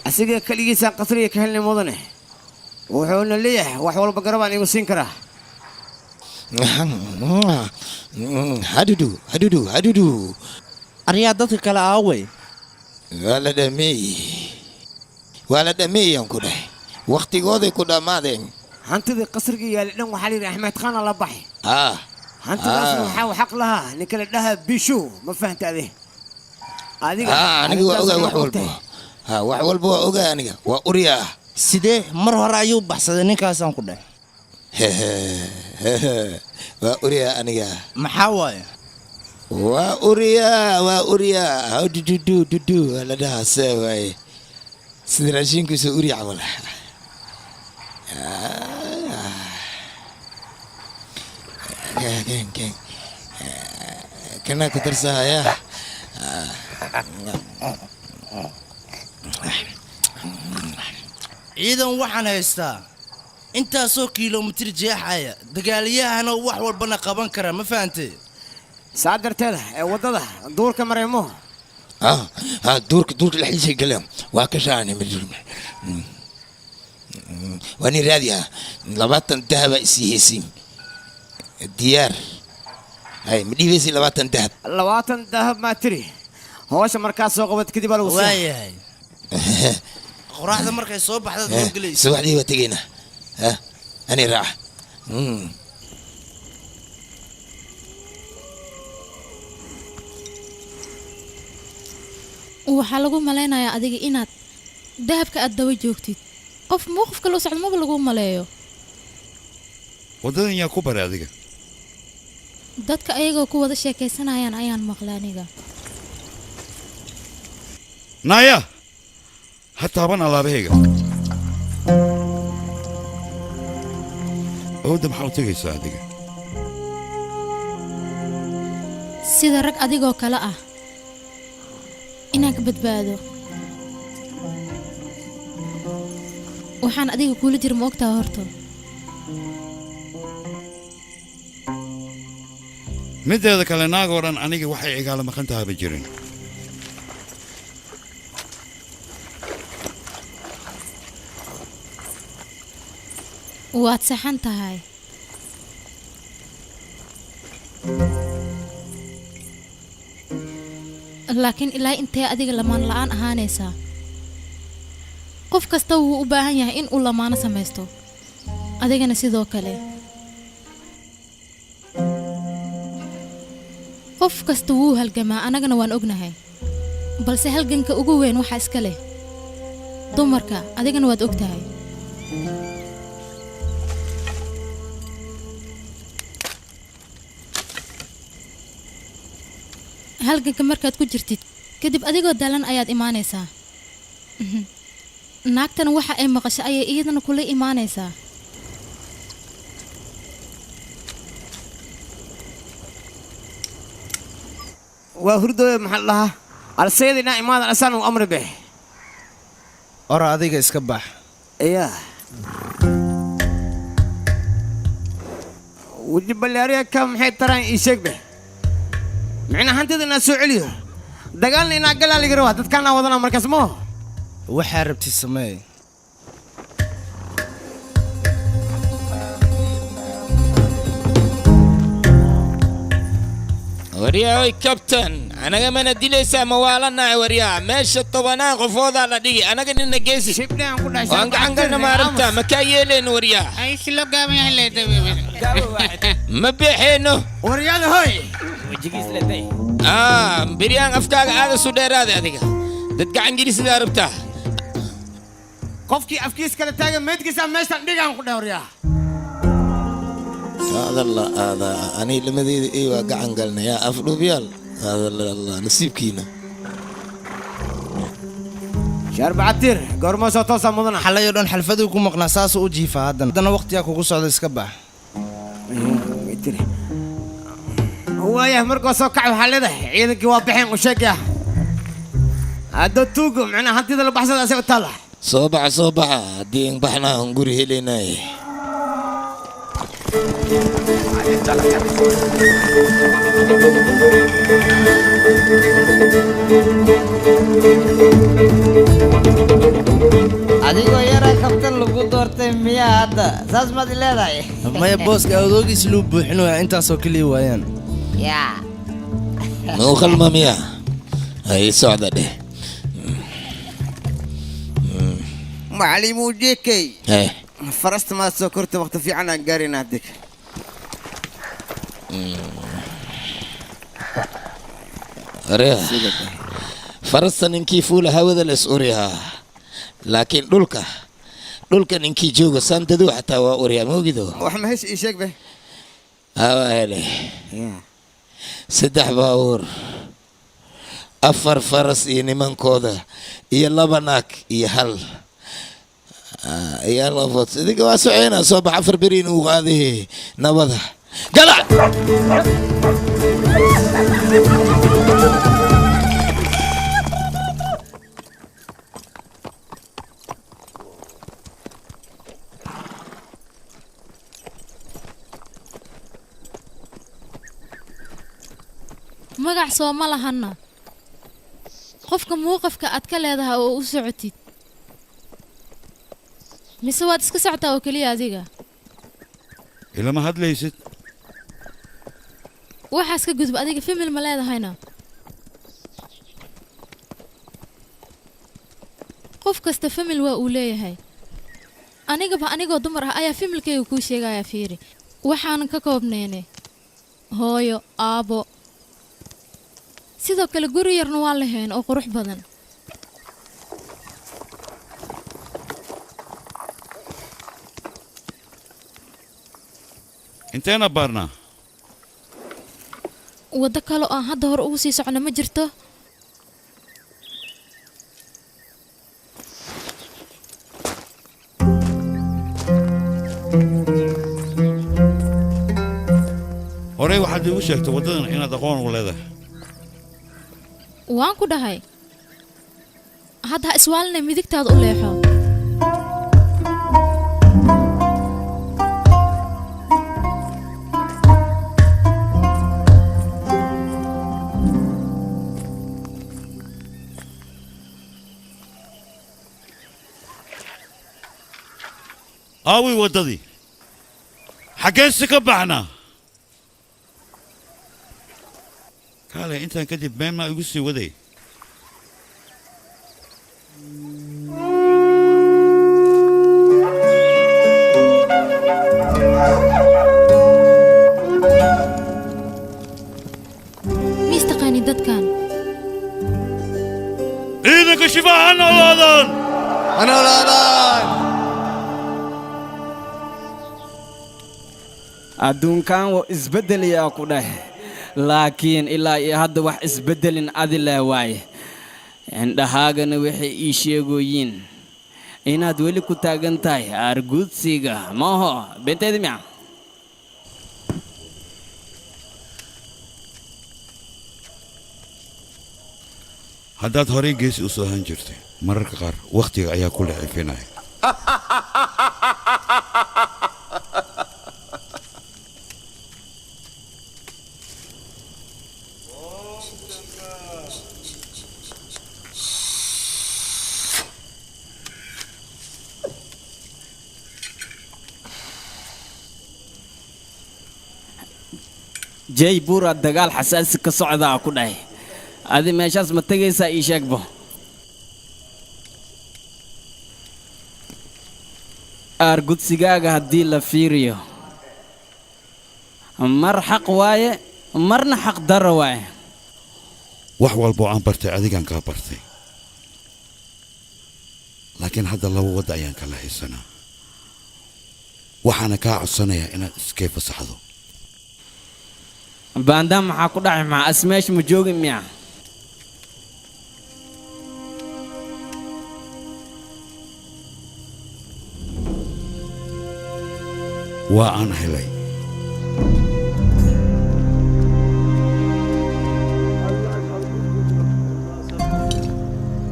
asiga kaligiisa qasriga ka helnay mudane wuxuuna leeyahay wax walba garabaan igu siin karaa hadudu aryaa dadka kale aaway waa la dhameeyaan ku dhahay waqtigooday ku dhammaadeen hantidii qasriga yaali dhan waxaa layidhi axmed khaana la baxay hantidaasna waxaa xaq lahaa ninka la dhahaa bisho ma fahanta ade aniga waa ogaa wax walba wax walba waa ogaa aniga waa uryaa sidee mar hore ayuu baxsaday ninkaasaan ku dhahay waa uryaa aniga maxaa waaye waa uryaa hawdudududu la dhahaa see waaye sida raashinkiisa urya camal kana ku darsahaya ciidan waxaan haystaa intaasoo kiiloomitir jeexaya dagaalyahana wax walbana qaban kara ma fahantay saa darteeda ee waddada duurka mareemo duurka dhexdiisa galeen waa ka shaani waa nin raadi ah 20 dahaba isii haysiin diyaar hay ma dhiibaysi 20 dahab 20 dahab ma tiri hawsha markaas soo qabad kadib lagu soo waayahay qoraxda markay soo baxdo dad galayso subaxdii waa tagayna ani raax waxaa lagu malaynayaa adiga inaad dahabka aad daba joogtid qof mowqifka loo socdo maba lagu maleeyo waddadan yaa ku baray adiga dadka ayagoo ku wada sheekaysanayaan ayaan maqlay aniga naaya ha taaban alaabahayga awda maxaa u tegaysaa adiga sida rag adigoo kale ah inaan ka badbaado waxaan adiga kuula jira ma ogtaha horta mideeda kale naagoo dhan aniga waxay igaala maqan tahaba jirin waad saxan tahay laakiin ilaa intee adiga lamaan la'aan ahaanaysaa qof kasta wuu u baahan yahay in uu lamaano samaysto adigana sidoo kale qof kasta wuu halgamaa annagana waan ognahay balse halganka ugu weyn waxaa iska leh dumarka adigana waad og tahay halganka markaad ku jirtid kadib adigoo dalan ayaad imaanaysaa naagtana waxa ay maqasho ayay iyadana kula imaanaysaa waa hurdooye maxaa lahaa alsayadina imaadan asaan u amri beh ora adiga iska bax yaa weji ballaariya ka maxay taraan ii sheeg be micna hantida inaa soo celiyo dagaalna inaa galaa laga rabaa dadkaanaa wadana markaas moo waxaa rabti sameey waryahoy kabtan anaga mana dilaysaa mawaalanahay waryaa meesha tobanaan qofoodaa la dhigi anaga nina geesi waan gacangalna maarabta makaa yeeleen waryaa ma beexeeno waryaada hoy biryaan afkaaga aada su dheeraada adiga dad gacan gelisidaa rabtaa qofkii afkiis kala taagan meydkiisa meeshaan dhigaan ku dheh waryaa هذا الله هذا أنا لما ذي إيوة قعن قالنا يا أفلو بيال هذا الله نسيب كينا شارب عتير قرما صوتوسا مدن حلا يدون حلفدو كو مقنا ساس او جيفا هادنا وقت يا كوكو سوده اسكا باح هو يا مركو سو كعب حلده عيدكي waa bixin u sheeg yaa hada tuugo macna hantida la baxsada asay u tala صوبع دين بحنا هنقول هلينا adigoo yara kabtan lagu doortay miyaa hadda saas maad leedahay maya booska awdoogiis luu buuxinaya intaasoo kaliya waayaan yaa مو خلما ميا هاي سعدة ده معلم وجيكي هاي فرست ما سكرت وقت في عنا قارينا هديك ريا فرستن إنكي فول هذا الأسوريها لكن دولك إنكي جوجا سانتدو حتى وأوريا موجودو وحنا هيش إيشك به هاي سدح باور أفر فرس يعني من كودا يلا بناك يهل يلا فوت ذيك واسعينا صوب عفر برين وهذه نبضة قلع magac soo ma lahana qofka muuqafka aad ka leedahay oo u socotid mise waad iska socotaa oo keliya adiga ilama hadlaysid waxaas ka gudub adiga famil ma leedahayna qof kasta famil waa uu leeyahay anigoo dumar ah ayaa familkayga kuu sheegaya fiiri waxaanan ka koobnayne hooyo aabo sidoo kale guri yarna waan lahayn oo qurux badan inteena baarnaa waddo kale oo aan hadda hore ugu sii socno ma jirto horey waxaad iigu sheegtay waddadan inaad aqoon u leedahay waan ku dhahay hadda ha iswaalinay midigtaada u leexo aaway waddadii xaggeensi ka baxnaa kaale intaan kadib been maa igu sii waday miistaqaani dadkan ciidanka shifaa ha noolaadaan adduunkan waa isbeddelayaa ku dheh laakiin ilaa iyo hadda wax isbeddelin adi leh waaye indhahaagana waxay ii sheegoyiin inaad weli ku taagan tahay aargudsiga maaho beenteedi miya haddaad horey geesi u soo ahaan jirtay mararka qaar wakhtiga ayaa ku lexifinaya jay buura dagaal xasaasi ka socdaa ku dhahay adi meeshaas ma tegaysaa ii sheegbo aargudsigaaga haddii la fiiriyo mar xaq waaye marna xaq daro waaye wax walboo aan bartay adigaan kaa bartay laakiin hadda laba wadda ayaan kala haysanaa waxaana kaa codsanayaa inaad iskee fasaxdo baandaan maxaa ku dhacay maxaa asmeesh ma joogin miya waa aan helay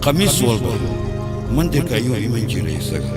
khamiis walba mandirka ayuu iman jiray isaga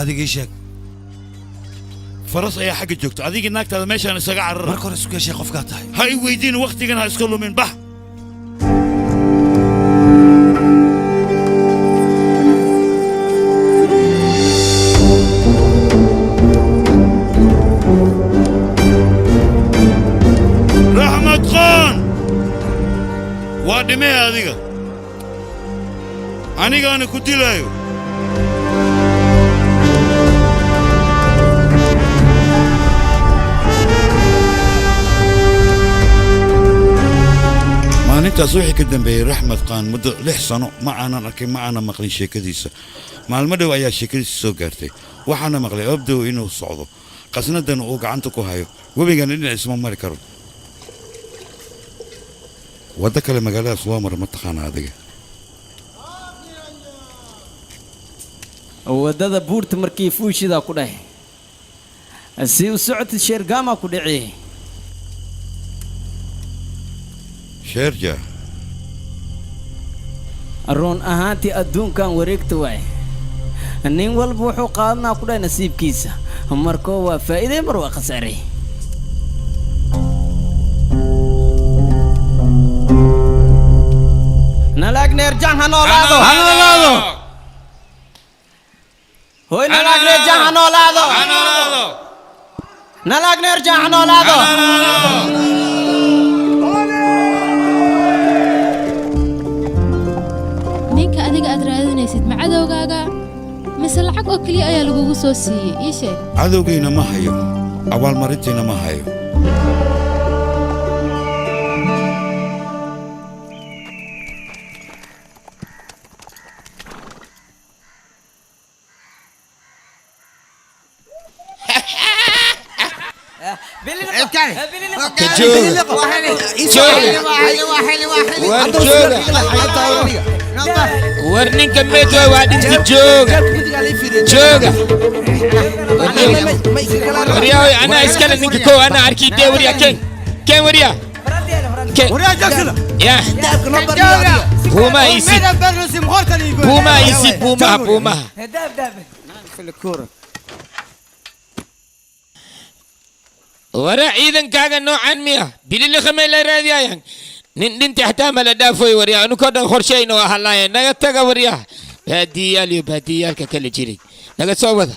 adigii sheeg faras ayaa xagga joogta adigii naagtaada meeshaan isaga carara marka hore isku yeeshay qofkaa tahay ha i weydiin waqtigan ha iska lumin bax raxmad khan waa dhimee adiga anigaana ku dilaayo maalintaas wixii ka dambeeyey raxmad khan muddo 6 sano ma aanan arkin ma aanan maqlin sheekadiisa maalmo dhow ayaa sheekadiisa soo gaartay waxaana maqlay abdow inuu socdo qasnadana uu gacanta ku hayo webigana dhinac isma mari karo wadda kale magaaladaas waa mar ma taqaana adiga waddada buurta markii fuushidaa ku dhahay si u socotid sheergaamaa ku dhaciyey sheerja run ahaantii adduunkan wareegta waay nin walba wuxuu qaadanaa ku dhahay nasiibkiisa markoo waa faa'iiday mar waa khasaaray nalaag neerjaan ha noolaado hoy nalaag neerjaan ha noolaado nalaag neerjaan ha noolaado ninka adiga aad raadinaysid ma cadowgaaga mise lacag oo keliya ayaa lagugu soo siiyey ii sheeg cadowgayna ma hayo abaalmarintiina ma hayo warninka meed waa dhinti jooga waryaa ana iskale ninka ko ana arki de waryaa ken waryaa ya buma isid buma wara ciidankaaga noocan miya bilili khamay la raadiyayaan nin حتى ما لا دافوي وريا انو كدن خرشينا وهلاي نغا تغا وريا باديال ككل جيري نغا سو ودا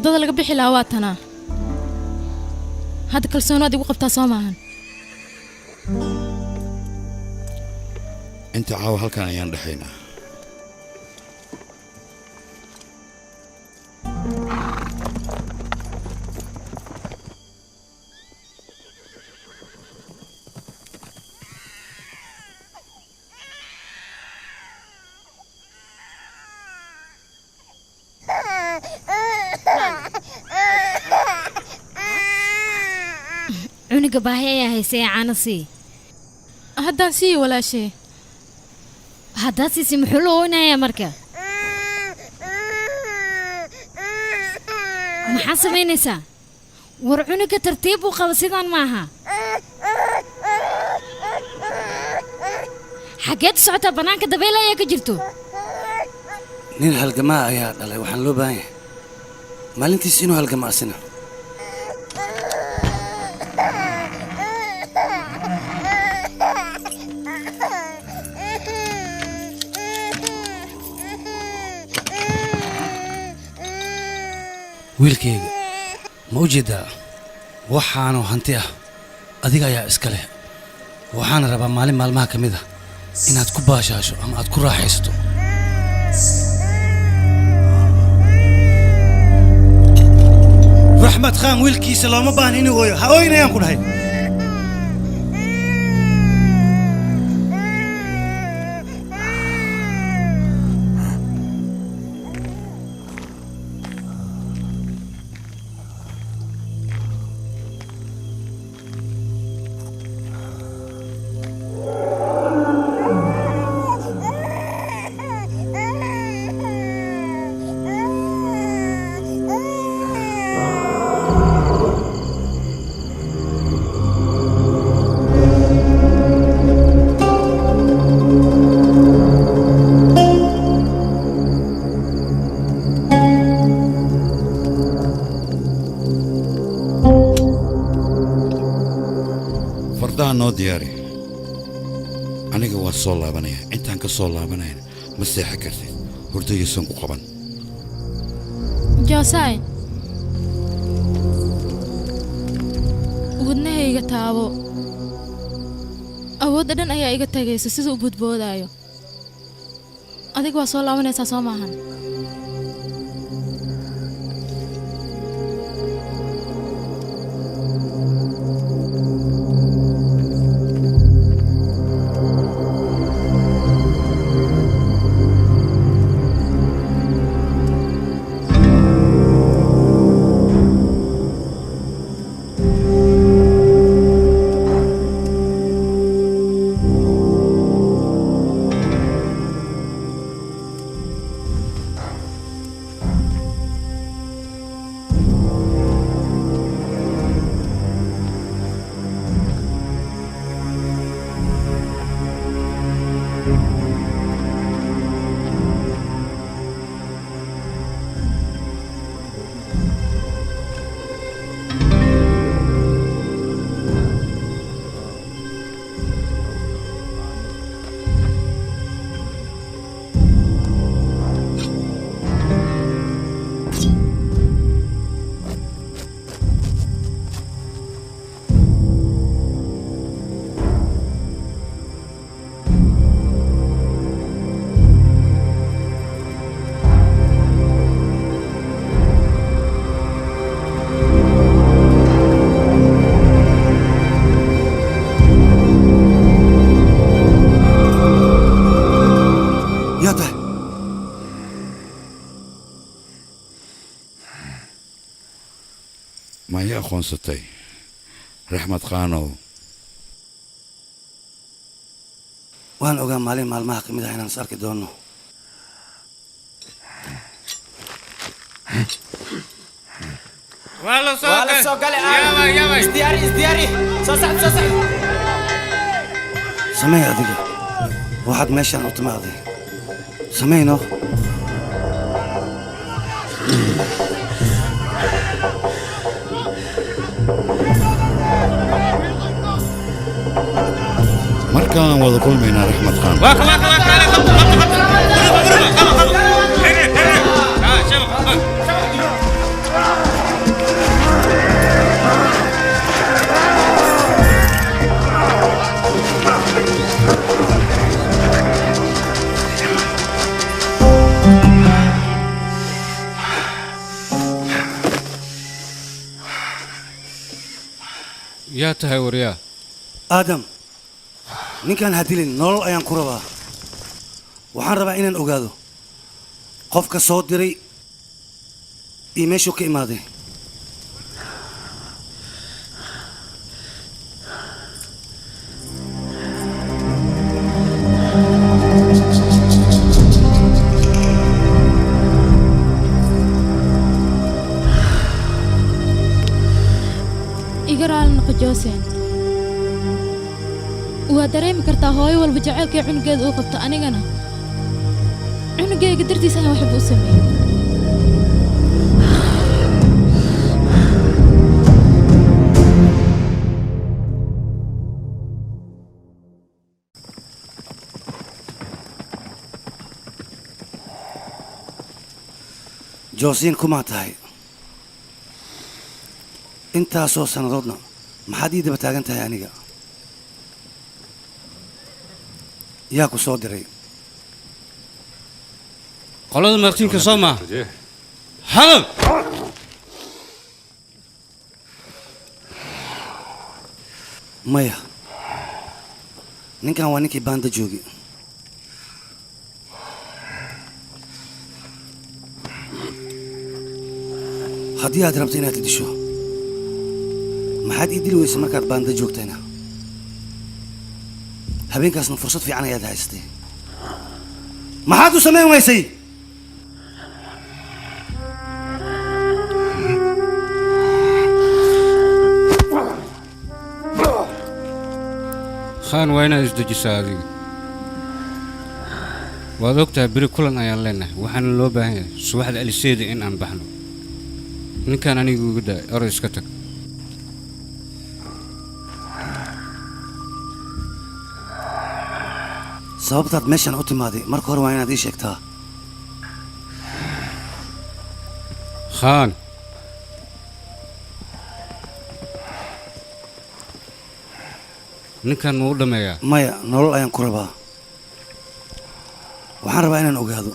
wadada laga bixi lahaa waa tanaa hadda kalsoonaad igu qabtaa soo maahan inta caawa halkan ayaan dhaxaynaa cuniga baahi ayaa haysay caano sii haddaan sii walaashee haddaad siisi muxuu la ooynayaa marka maxaa samaynaysaa war cuniga tartiib u qaba sidaan maaha xaggeed u socotaa bannaanka dabeyl ayaa ka jirto nin halgamaa ayaa dhalay waxaan loo baahan yahay maalintiis inuu halgama asina wiilkayga ma u jeedaa waxaanu hanti ah adiga ayaa iska leh waxaana rabaa maalin maalmaha ka mid ah inaad ku baashaasho ama aad ku raaxaysato raxmad khaan wiilkiisa looma baahan inuu ooyo ha ooynayaan ku dhahay noo diyaari aniga waa soo laabanaya intaan ka soo laabanayna ma seexan kartid hurdaysan ku qaban joosaay wadnahayga taabo awoodda dhan ayaa iga tagaysa siduu u budboodaayo adiga waa soo laabanaysaa soo maahan aqoonsatay raxmad khaanow waan ogaa maalin maalmaha ka mid ah inaan is arki doonno والله ولا سوق قال يا ازدياري سو سعد samee adiga waxaad meeshaan u timaaday sameyno markaan wada kulmaynaa raxmad khan yaa tahay waryaa aadam ninkaan hadilin nolol ayaan ku rabaa waxaan rabaa inaan ogaado qofka soo diray iyo meeshuu ka imaaday igaraal noqo Joosen waa dareemi kartaa hooyo walba jaceylkay cunugeeda uu qabto anigana cunugeyga dartiisa ayaan waxba u sameeyey joosiin kumaa tahay intaasoo sannadoodna maxaad ii daba taagan tahay aniga yaa ku soo diray qolada martiinka soo maa hadal maya ninkan waa ninkii baanda joogi haddii aad rabto inaad disho maxaad ii dili weysa markaad baanda joogtayna habeenkaasna fursad fiican ayaad haystay maxaad u samayn weysay khaan waa inaad isdejisaa adiga waad ogtahay beri kulan ayaan leenahay waxaana loo baahan yahay subaxda aliseeda in aan baxno ninkaan anigu uga daay oro iska tag sababtaad meeshaan u timaaday marka hore waa inaad ii sheegtaa khaan ninkan ma u dhammeeyaa maya nolol ayaan ku rabaa waxaan rabaa inaan ogaado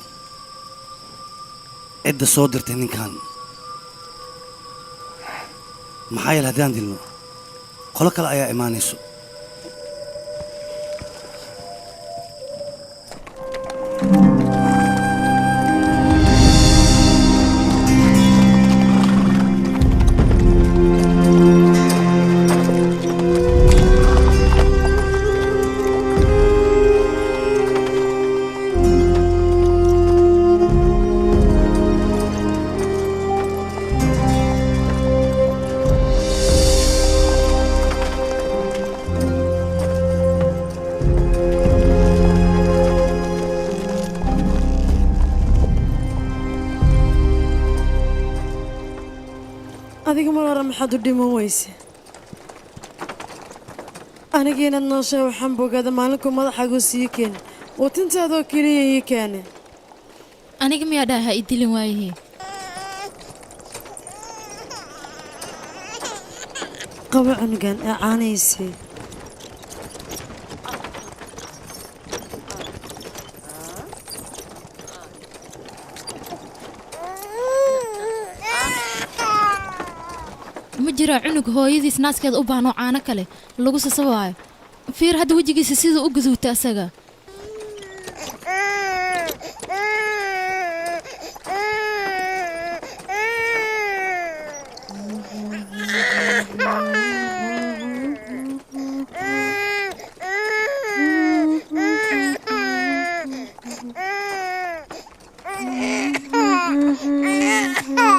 cidda soo dirtay ninkan maxaa yeele haddaan dilno qolo kale ayaa imaanayso adiga mar hore maxaad u dhiman weyse aniga inaad nooshaa waxaan bogaada maalinku madaxaagu sii keeni oo tintaadoo keliya ii keene aniga miyaa dhaha i dilin waayihii qabo cunugan ee caanaysay ma jiraa cunug hooyadiis naaskeeda u baahnoo caano kale lagu sasabaayo fiir hadda wejigiisa siduu u gaduutay asaga Ah!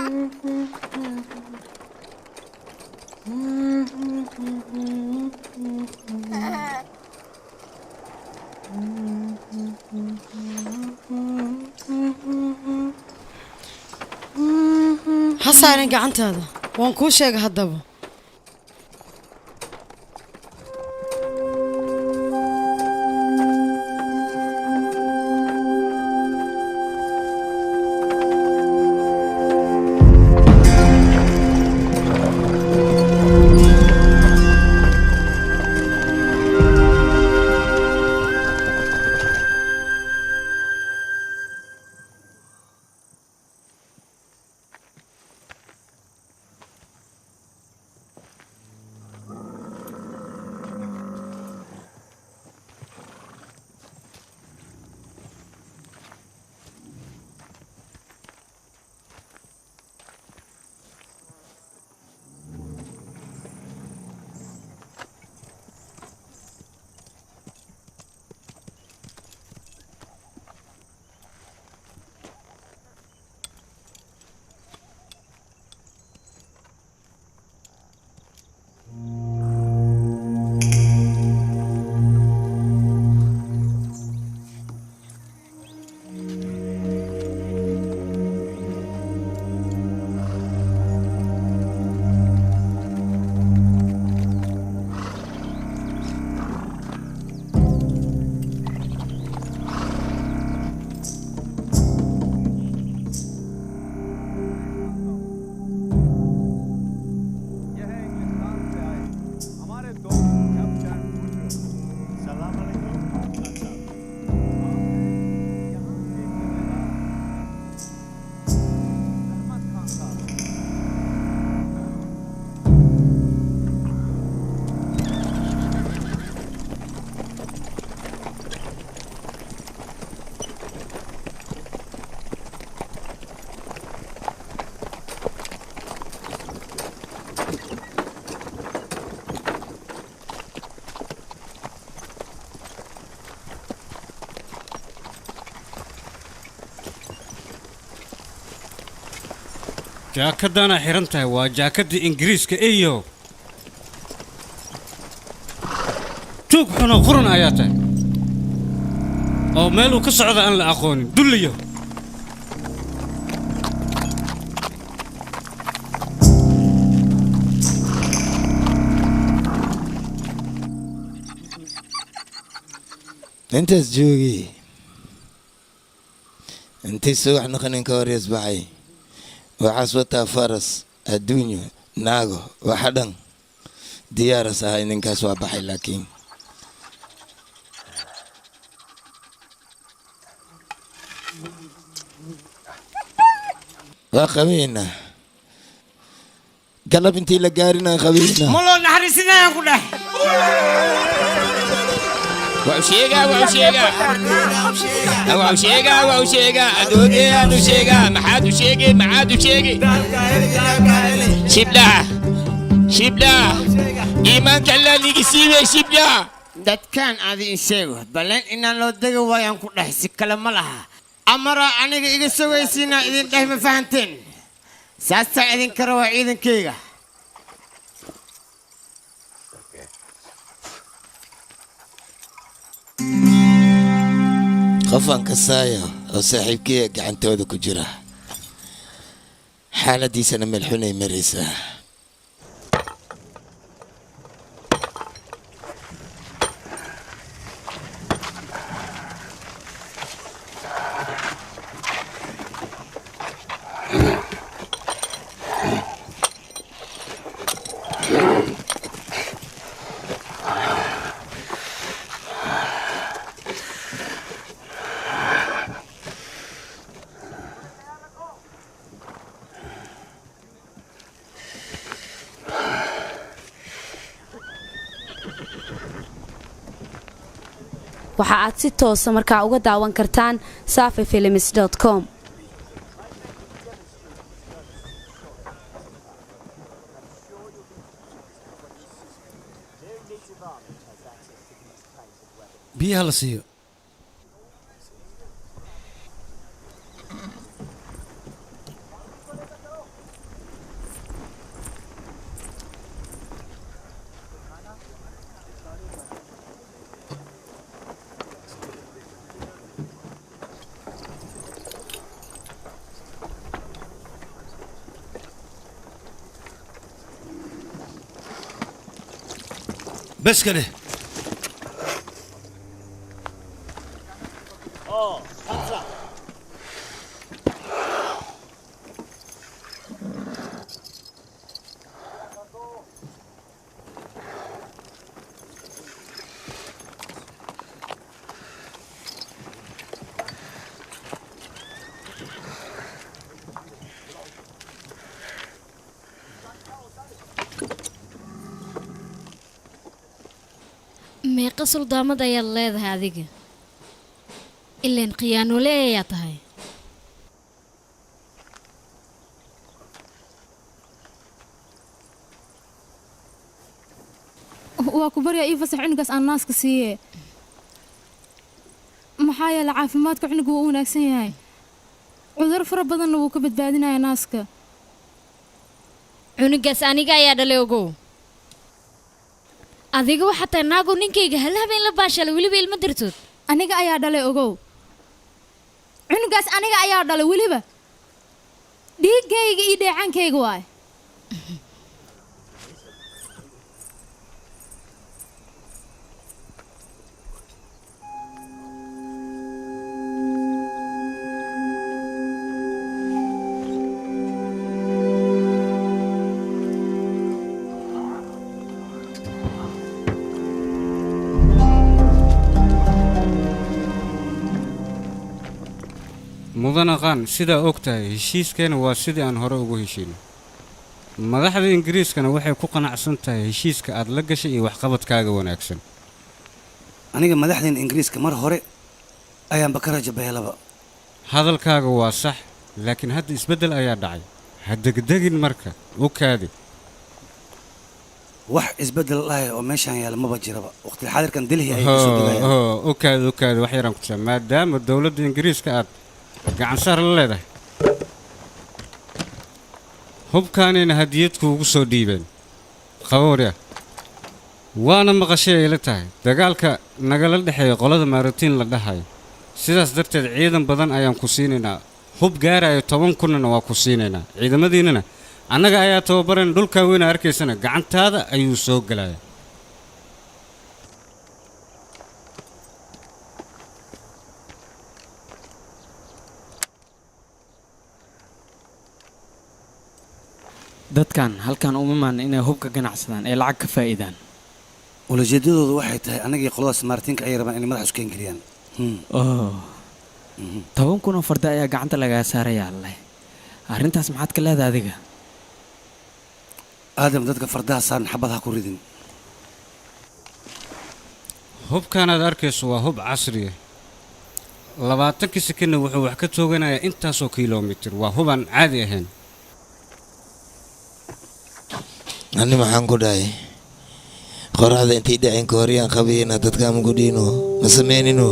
saaran gacantaada waan kuu sheegay haddaba jaakadana xiran tahay waa jaakadii ingiriiska iyo tuug xuno quran ayaa tahay oo meel uu ka socdo aan la aqoonin dulliyo intaas joogi intii subax noqonin ka hor yasbaxay waxaas wataa faras adduunyo naago waxa dhan diyaaras ahay ninkaas waa baxay laakiin waa qabeynaa galab intii la gaarinaan qabeynaa maloo naxariisinayaan ku dheh وشيغا أدوغي أنو شيغا محادو شيغي معادو شيغي شبلا إيمان كلا ليكي سيبي شبلا dadkaan aadi sheego balan inaan loo dago waayaan ku dhahay si kale ma laha amara aniga iga sugaysiina idin dhahay ma fahanteen saastaa idin kara waa ciidankayga qofaan kasaaya oo saaxiibkeyga gacantooda ku jira xaaladiisana melxunay maraysaa waxa aad si toosa markaa uga daawan kartaan safifilms.com biyaha la siiyo بس كده. meeqa suldaamad ayaad leedahay adiga ileen khiyaanole ayaa tahay waa ku baryaa ii fasax cunugaas aan naaska siiye maxaa yeele caafimaadka cunugu wuu u wanaagsan yahay cudur fara badanna wuu ka badbaadinayaa naaska cunugaas aniga ayaa dhalay ogow adiga waxaa tahay naagu ninkayga hal habeen la baashalay weliba ilma dirtood aniga ayaa dhalay ogow cunugaas aniga ayaa dhalay weliba dhiiggayga iyo dheecaankayga waay mudana qaan sidaa og tahay heshiiskeena waa sidii aan hore ugu heshiino madaxda ingiriiskana waxay ku qanacsan tahay heshiiska aad la gashay iyo waxqabadkaaga wanaagsan aniga madaxdeen ingiriiska mar hore ayaanba ka rajabeelaba hadalkaaga waa sax laakiin hadda isbeddel ayaa dhacay ha degdegin marka u kaadi wax isbeddel lahay oo meeshaan yaala maba jiraba waqti xaadirkan dilhi ay ku soo degayaan u kaadi wax yaraan ku taa maadaama dowladda ingiriiska aad gacan saar la leedahay hubkaanayna hadiyad kuugu soo dhiibeen qaboorya waana maqashay ay la tahay dagaalka nagala dhexeeya qolada maaratiin la dhahayo sidaas darteed ciidan badan ayaan ku siinaynaa hub gaarayo 10 kunna waa ku siinaynaa ciidamadiinana annaga ayaa tababaran dhulka weyn arkaysana gacantaada ayuu soo galaya dadkan halkan uma imaan inay hubka ganacsadaan ee lacag ka faa'iidaan ulajeedadoodu waxay tahay anagii qoladaas maartiinka ay rabaan inay madax isku geliyaan 10 kun oo farda ayaa gacanta laga saarayaa alle arrintaas maxaad ka leedahay adiga aadam dadka fardaha saaran xabadaha ku ridin hubkan aad arkayso waa hub casri ah 20 sekond wuxuu wax ka tooganayaa intaasoo kiiloomitir waa hubaan caadi ahayn ani maxaan ku dhahay qoraxda intii dhaceen ka horyaan qabayna dadka ama gudhiino ma sameynino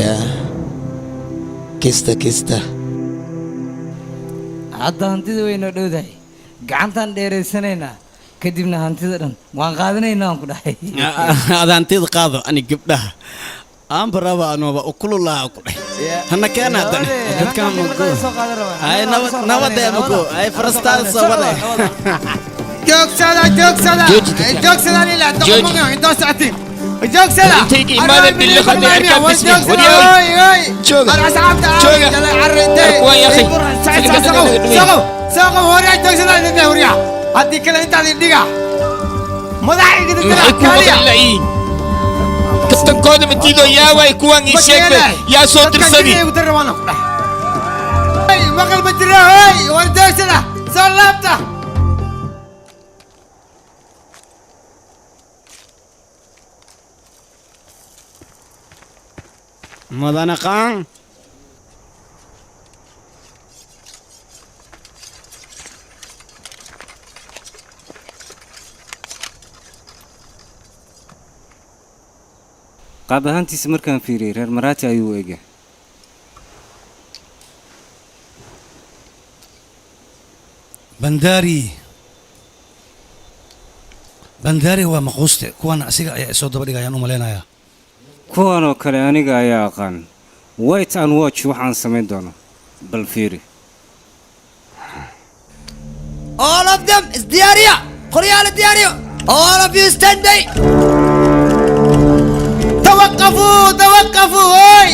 yaa kista hadda hantida waynoo dhowdahay gacantaan dheeraysanaynaa kadibna hantida dhan waan qaadanaynaa aan ku dhahay aad hantida qaado ani gabdhaha aan baraba anooba ukululaha ku dhahay hana keena hadan dadkaan mago ay nabadee mago ay farastaan sabale joogsada ilaa doqomonga indoo socotiin joogsada intayga imaadan billi khadni arkaan bismi wadiyaay jooga arkuwaan yaqi saqow horiyaa joogsada idin horiyaa haddii kale intaad indhiga madaxayga dadkaaaliya kabtankooda matiido yaaway kuwaan ii sheegbe yaa soo dirsadi maqal ma jira hoy war joogsada soo laabta mudana qaan qaab ahaantiisa markaan fiiriyey reer maraati ayuu eegay bandaari waa maquuste kuwana asiga ayaa isoo daba dhigayaan u malaynayaa kuwan oo kale aniga ayaa aqaan wait and watch waxaan samayn doono bal fiiri all of them is diyaariya qoryaala diyaariyo All of you standing. توقفوا توقفوا هاي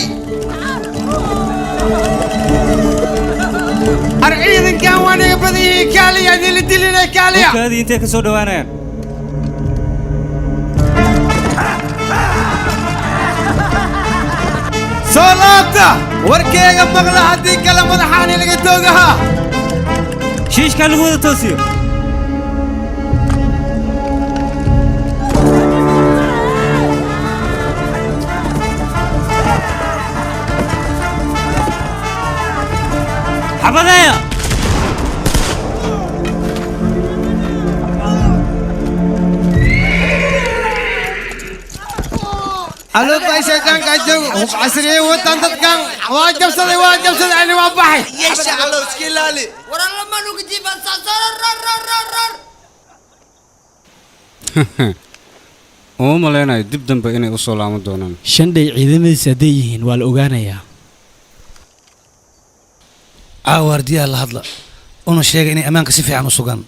أرعيد كان وانا بدي كاليا دي اللي دلنا كاليا هذه انت كسو دوانا صلاة وركيغا مغلا هدي كلا مدحاني لقيتوغها شيش كان لغوة توسيو حبدايا الو باي شيطان كاجو عسري وطنطت كان واجب صدي يعني وضحي يا شعلو سكيلالي ورا لما نو جيب uma maleynayo dib dambe inay u soo laaban doonaan shandhay ciidamadiisa hadday yihiin waa la ogaanayaa waardiyaa la hadla una sheega inay ammaanka si fiican u sugaan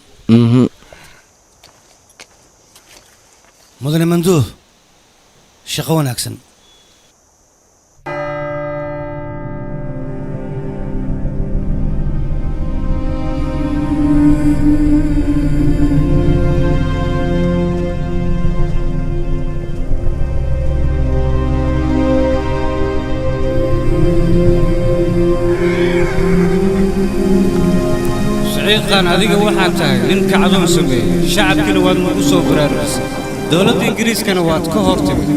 mudane manduuh shaqo wanaagsan سعيقان adiga waxaad tahay nin kacdoon sameeyay shacabkina waad ugu soo baraarujisay dawladda ingiriiskana waad ka hortimid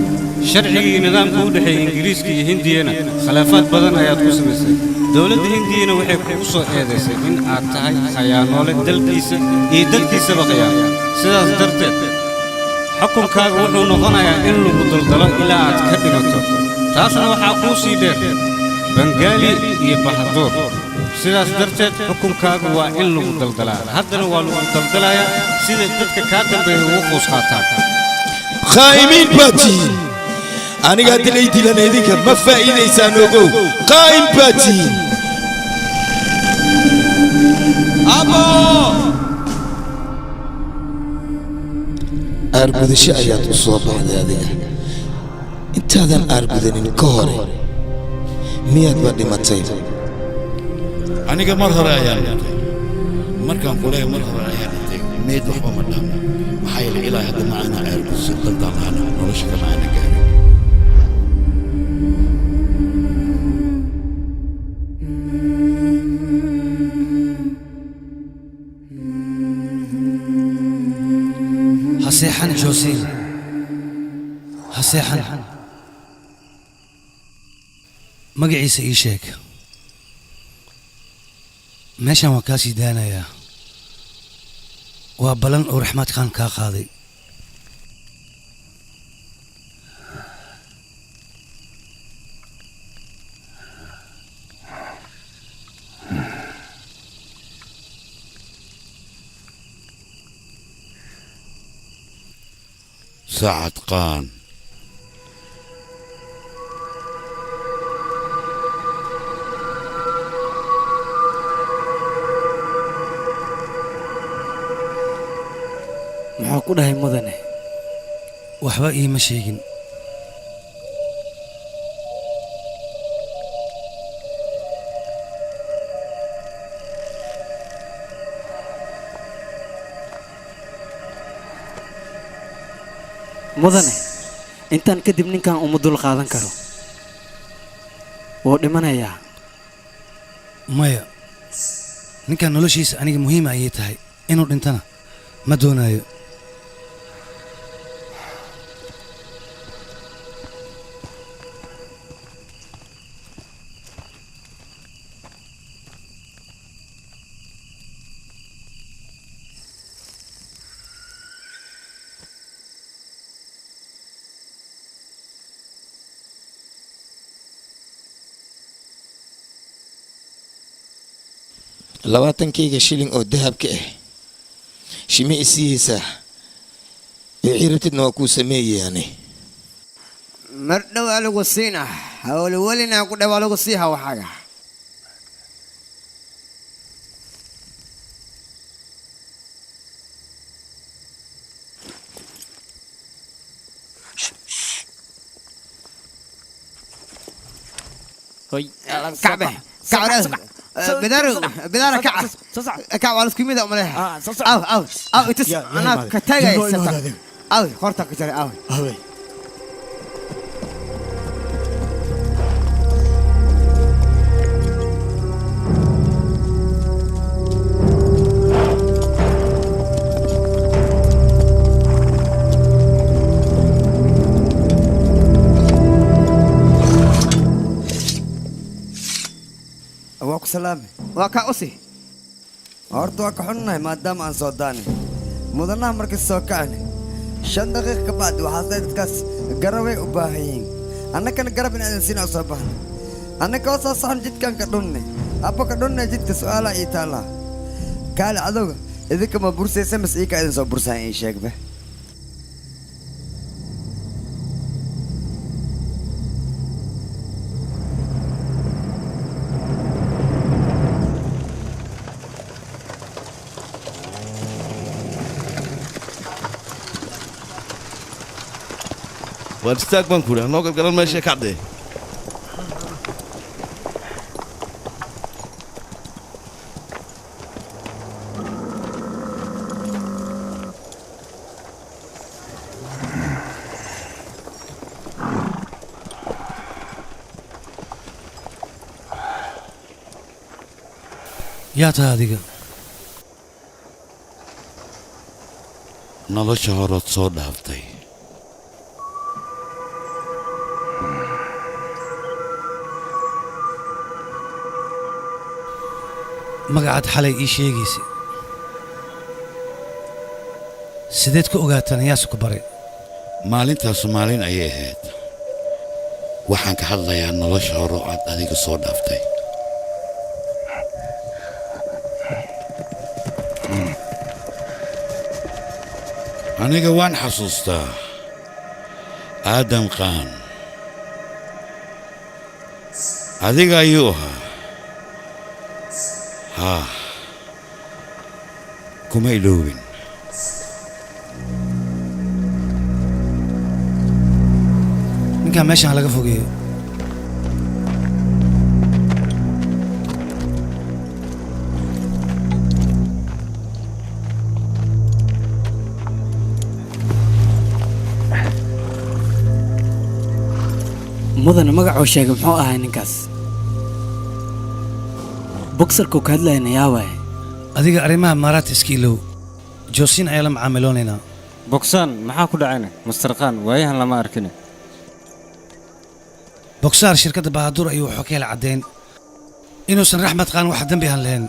sharcigii nidaamka u dhaxeeyay ingiriiska iyo hindiyana khilaafaad badan ayaad ku samaysay dawladda hindiyana waxay kugu soo eedaysay in aad tahay khayaanoole dalkiisa iyo dadkiisaba khayaan sidaas darteed xukunkaaga wuxuu noqonayaa in lagu daldalo ilaa aad ka dhimato taasna waxaa kuu sii dheer bangaali iyo bahduur sidaas darteed xukunkaagu waa in lagu daldalaa haddana waa lagu daldalayaa sida dadka kaa dambeeya ugu quus qaataan khaa'imiin baad tihiin aniga haddii lay dilan idinka ma faa'iidaysaan ogow qaa'im baad tihiin abo aargudasho ayaad u soo baxday adiga intaadan aargudanin ka hore miyaadba dhimatay aniga mar hore ayaan dhintay markaan kuleeya mar hore ayaan dhintay meed waxba ma dhaama maxaa yeelay ilaa hadda ma aanaa aargudso dantaan lahaana nolosha kama aana gaarin haseexan joosiin haseexan magaciisa ii sheeg meeshan waan kaa sii daanayaa waa balan oo raxmaad khaan kaa qaaday سعد قان maxaa ku dhahay mudane waxba iima sheegin mudane intaan kadib ninkan uma dul qaadan karo wuu dhimanayaa maya ninkan noloshiisa aniga muhiima ayay tahay inuu dhintana ma doonayo labaatankayga shilin oo dahabka ah shime isiihaysaa wixii rabtidna waa kuu sameeyayaane mar dhow aa lagu siina hawlwelina ku dhow aa lagu siiha waxaaga هوي كعبه كعبه بدار كعب على سكيمة أمريها أو تس أنا كتاجي ستة أو خرطة كتير أو واكو سلامي واكا أسي horta waa ka xunnahay maadaama aan soo daanay mudanaha markay soo kacnay 5 daqiiqo ka bacdi waxaa dadkaas garabay u baahan yihiin annagana garab in aan siin soo baahan annaga oo soo saxan jidkan ka dhunnay abba ka dhunnay jidka su'aala ii taala kaale adooga idinka ma bursaysa mas ii ka idin soo bursaan ii sheegbe واستاك بنكولا نوقف قرن ماشي كعدي يا تهاديك nolosha horood soo dhaaftay magacaad xalay ii sheegaysa sideed ku ogaataan yaase ku baray maalintaasu maalin ayay ahayd waxaan ka hadlayaa nolosha hore oo aad adiga soo dhaaftay aniga waan xasuustaa aadam qaan adiga ayuu ahaa ها كما يلوين ninkaan meeshaan laga fogeeyo mudana magacoo sheegay muxuu ahaa ninkaas بوكسركو كهدلين يا واي adiga arrimaha maaraad iska ilow joosiin ayaa la macaamiloonaynaa bogsaan maxaa ku dhacayna mustarqaan waayahan lama arkin bogsaar shirkadda bahadur ayuu wuxuu ka hela caddeyn inuusan raxmad qaan wax dambi aan lahayn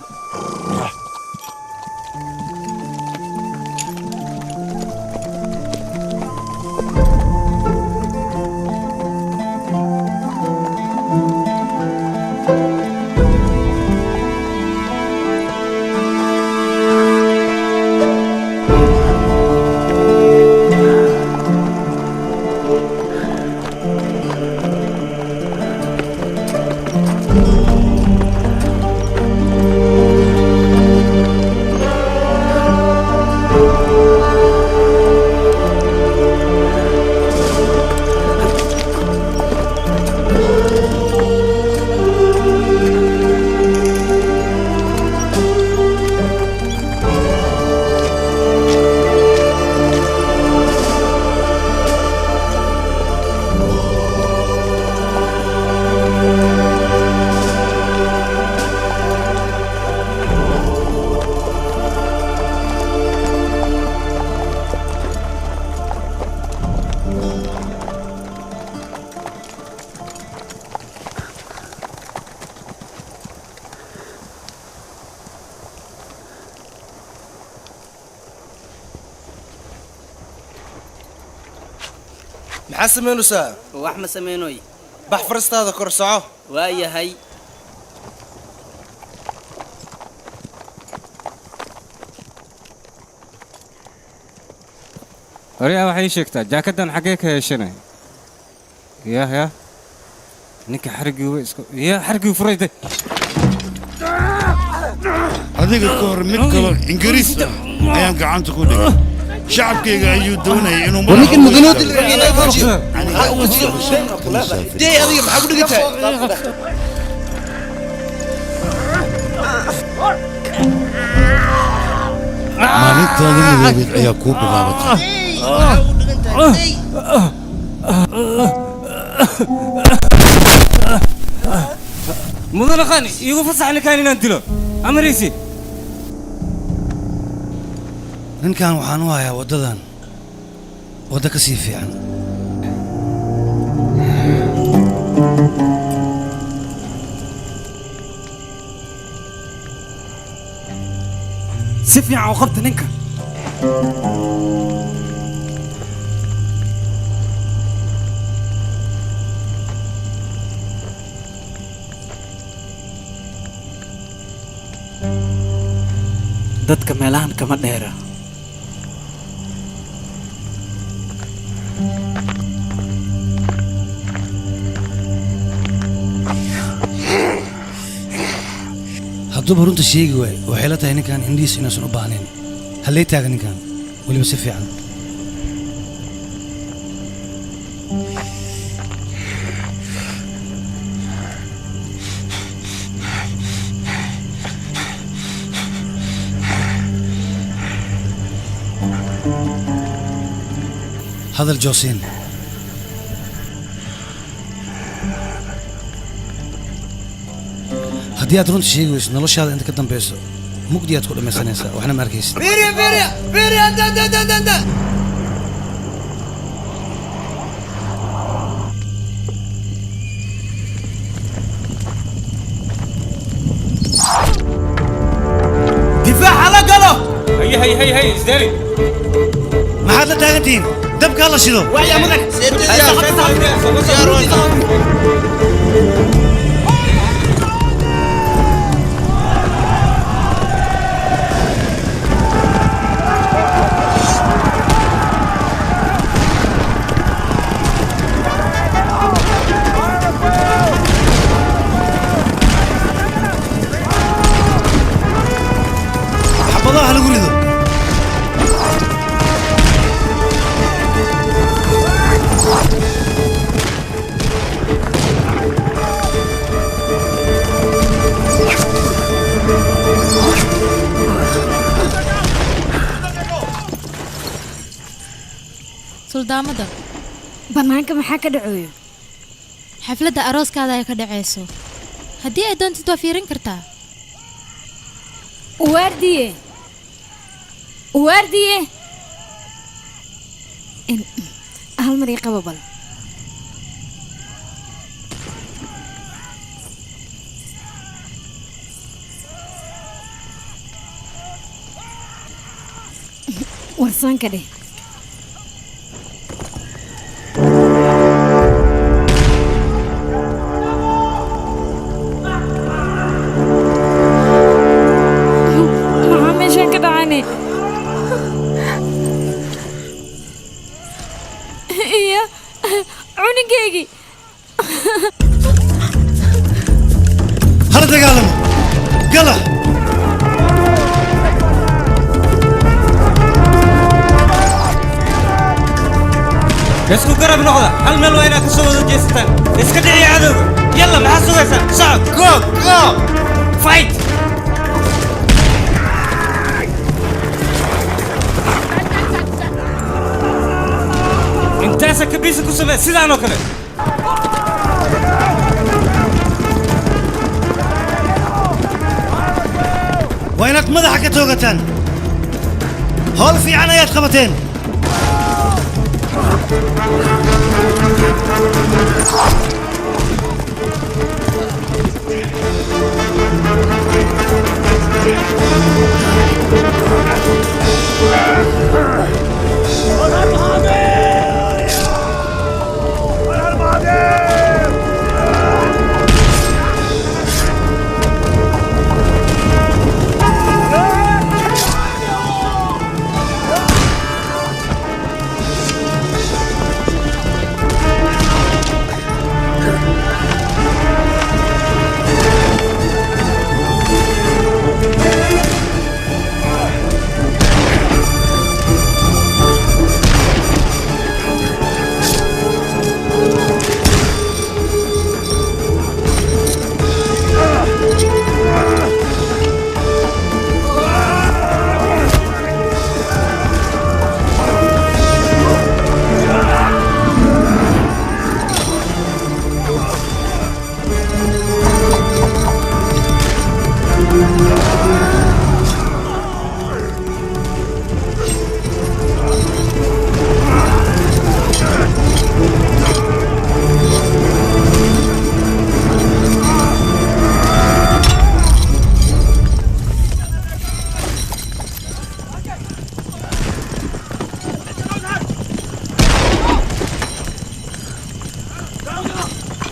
maxaa sameynaysaa wax ma sameynooy bax faristaada kor soco waayahay Ariya waxay sheegtaa jaakadan xagee ka heshanay ya ninka xarigii isku ya xarigii furayde adiga ka hor mid kale ingiriis ayaan gacanta ku dhigay shacabkayga ayuu doonayay inuu ولكن مدنود اللي دي adiga maxaa ku dhigantay dhibaatada midoobeed ayaa kuu bilaabatay. mudane qani iigu fasax ninkaan inaan dilo amaraysi. ninkan waxaan u hayaa waddadan wadda ka sii fiican. si fiican u qabta ninka. dadka meelahan kama dheera. hadduuba runta sheegi waayo waxay la tahay ninkan indhihiis inaysan u baahnayn. hallee taaga ninkan weliba si fiican. hadal Joosin. haddii aad runta sheegi weyso noloshaada inta ka dambayso mugdi aad ku dhammaysanaysaa waxna ma arkaysid. difaaca la galo. hay isdaari. maxaad la taagantihiin dabka la shido. xabadaha lagu rido. suldaamada bannaanka maxaa ka dhaceeyo? xafladda arooskaada ay ka dhacayso. haddii ay doontid waa fiirin kartaa. waardiye hal mar ii qaba bal. warsaanka dheh. maxaa meeshaan ka dhacane? iyo cunigeygii. hala dagaalamo gala. isku garab noqda hal meel waa inaad ka soo wada jeesataan. iska dhiciya cadowga. yalla maxaa sugaysaan? socod go fight. intaasa kabiisa ku samee sidaan oo kale. waa inaad madaxa ka toogataan. howl fiican ayaad qabateen.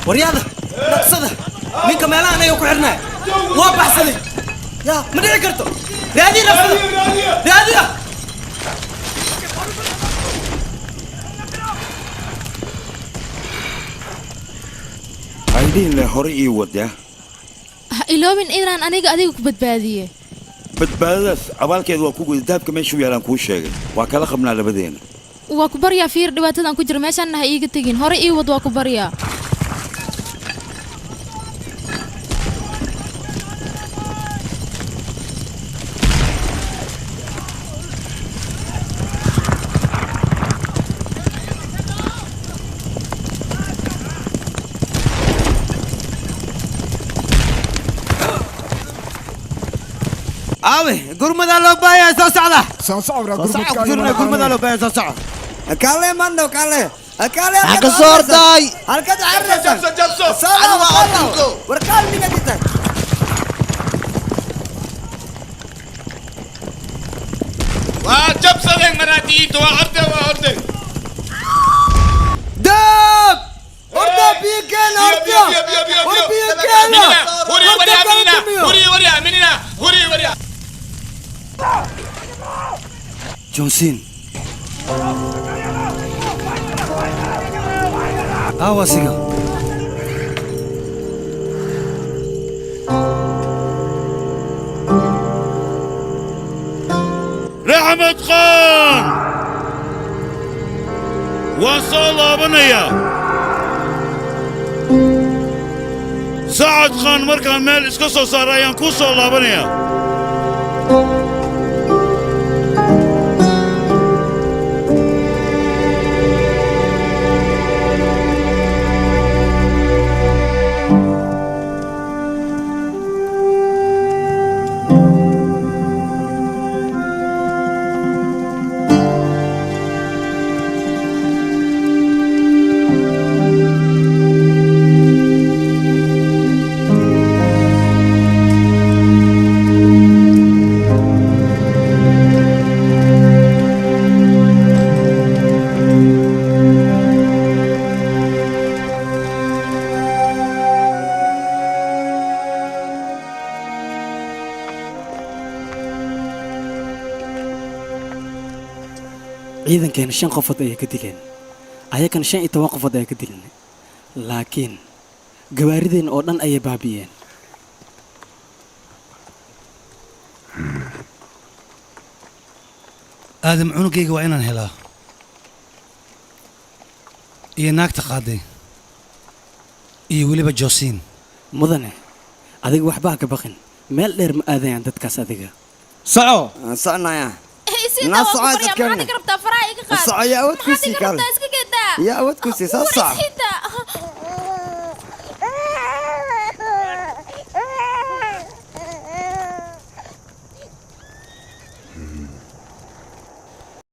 waryaada dhaqsada ninka meelaha anaga ku xirnaa waa baxsaday yaa ma dhici karto raadiya dhaqsada raadiya aydhiin le hore ii wada ha iloobin inaan aniga adiga ku badbaadiye badbaadadaas abaalkeed waa ku guda dahabka meeshuu yaalaan kuu sheegay waa kala qabnaa labadeena waa ku baryaa fiir dhibaatadan ku jira meeshaan ha iiga tegin hore ii wad waa ku baryaa aawe gurmada loo baayaa soo socda gurmada loo baayaa soo socda كالي مانو كالي كالي حق صورتاي هالكد عرسة جبسو سلام عليكم وركال مين جيتك وجبسو ذي مراتي وأرده دب أرده بيكين أرده بيكين هوري جونسين awasiga raxmed khan waan soo laabanayaa sacad khan markaan meel iska soo saara ayaan kuu soo laabanayaa ciidankeena 5 qofood ayay ka dileen ayagana 15 qofood ayay ka dileen laakiin gawaarideen oo dhan ayay baabiyeen aadam cunugayga waa inaan helaa iyo naagta qaaday iyo weliba joosiin mudane adiga waxba ka baqin meel dheer ma aadayaan dadkaas adiga soco soconaya ناس عايزة تكلم الصع يا أود كوسي كلم يا أود كوسي صح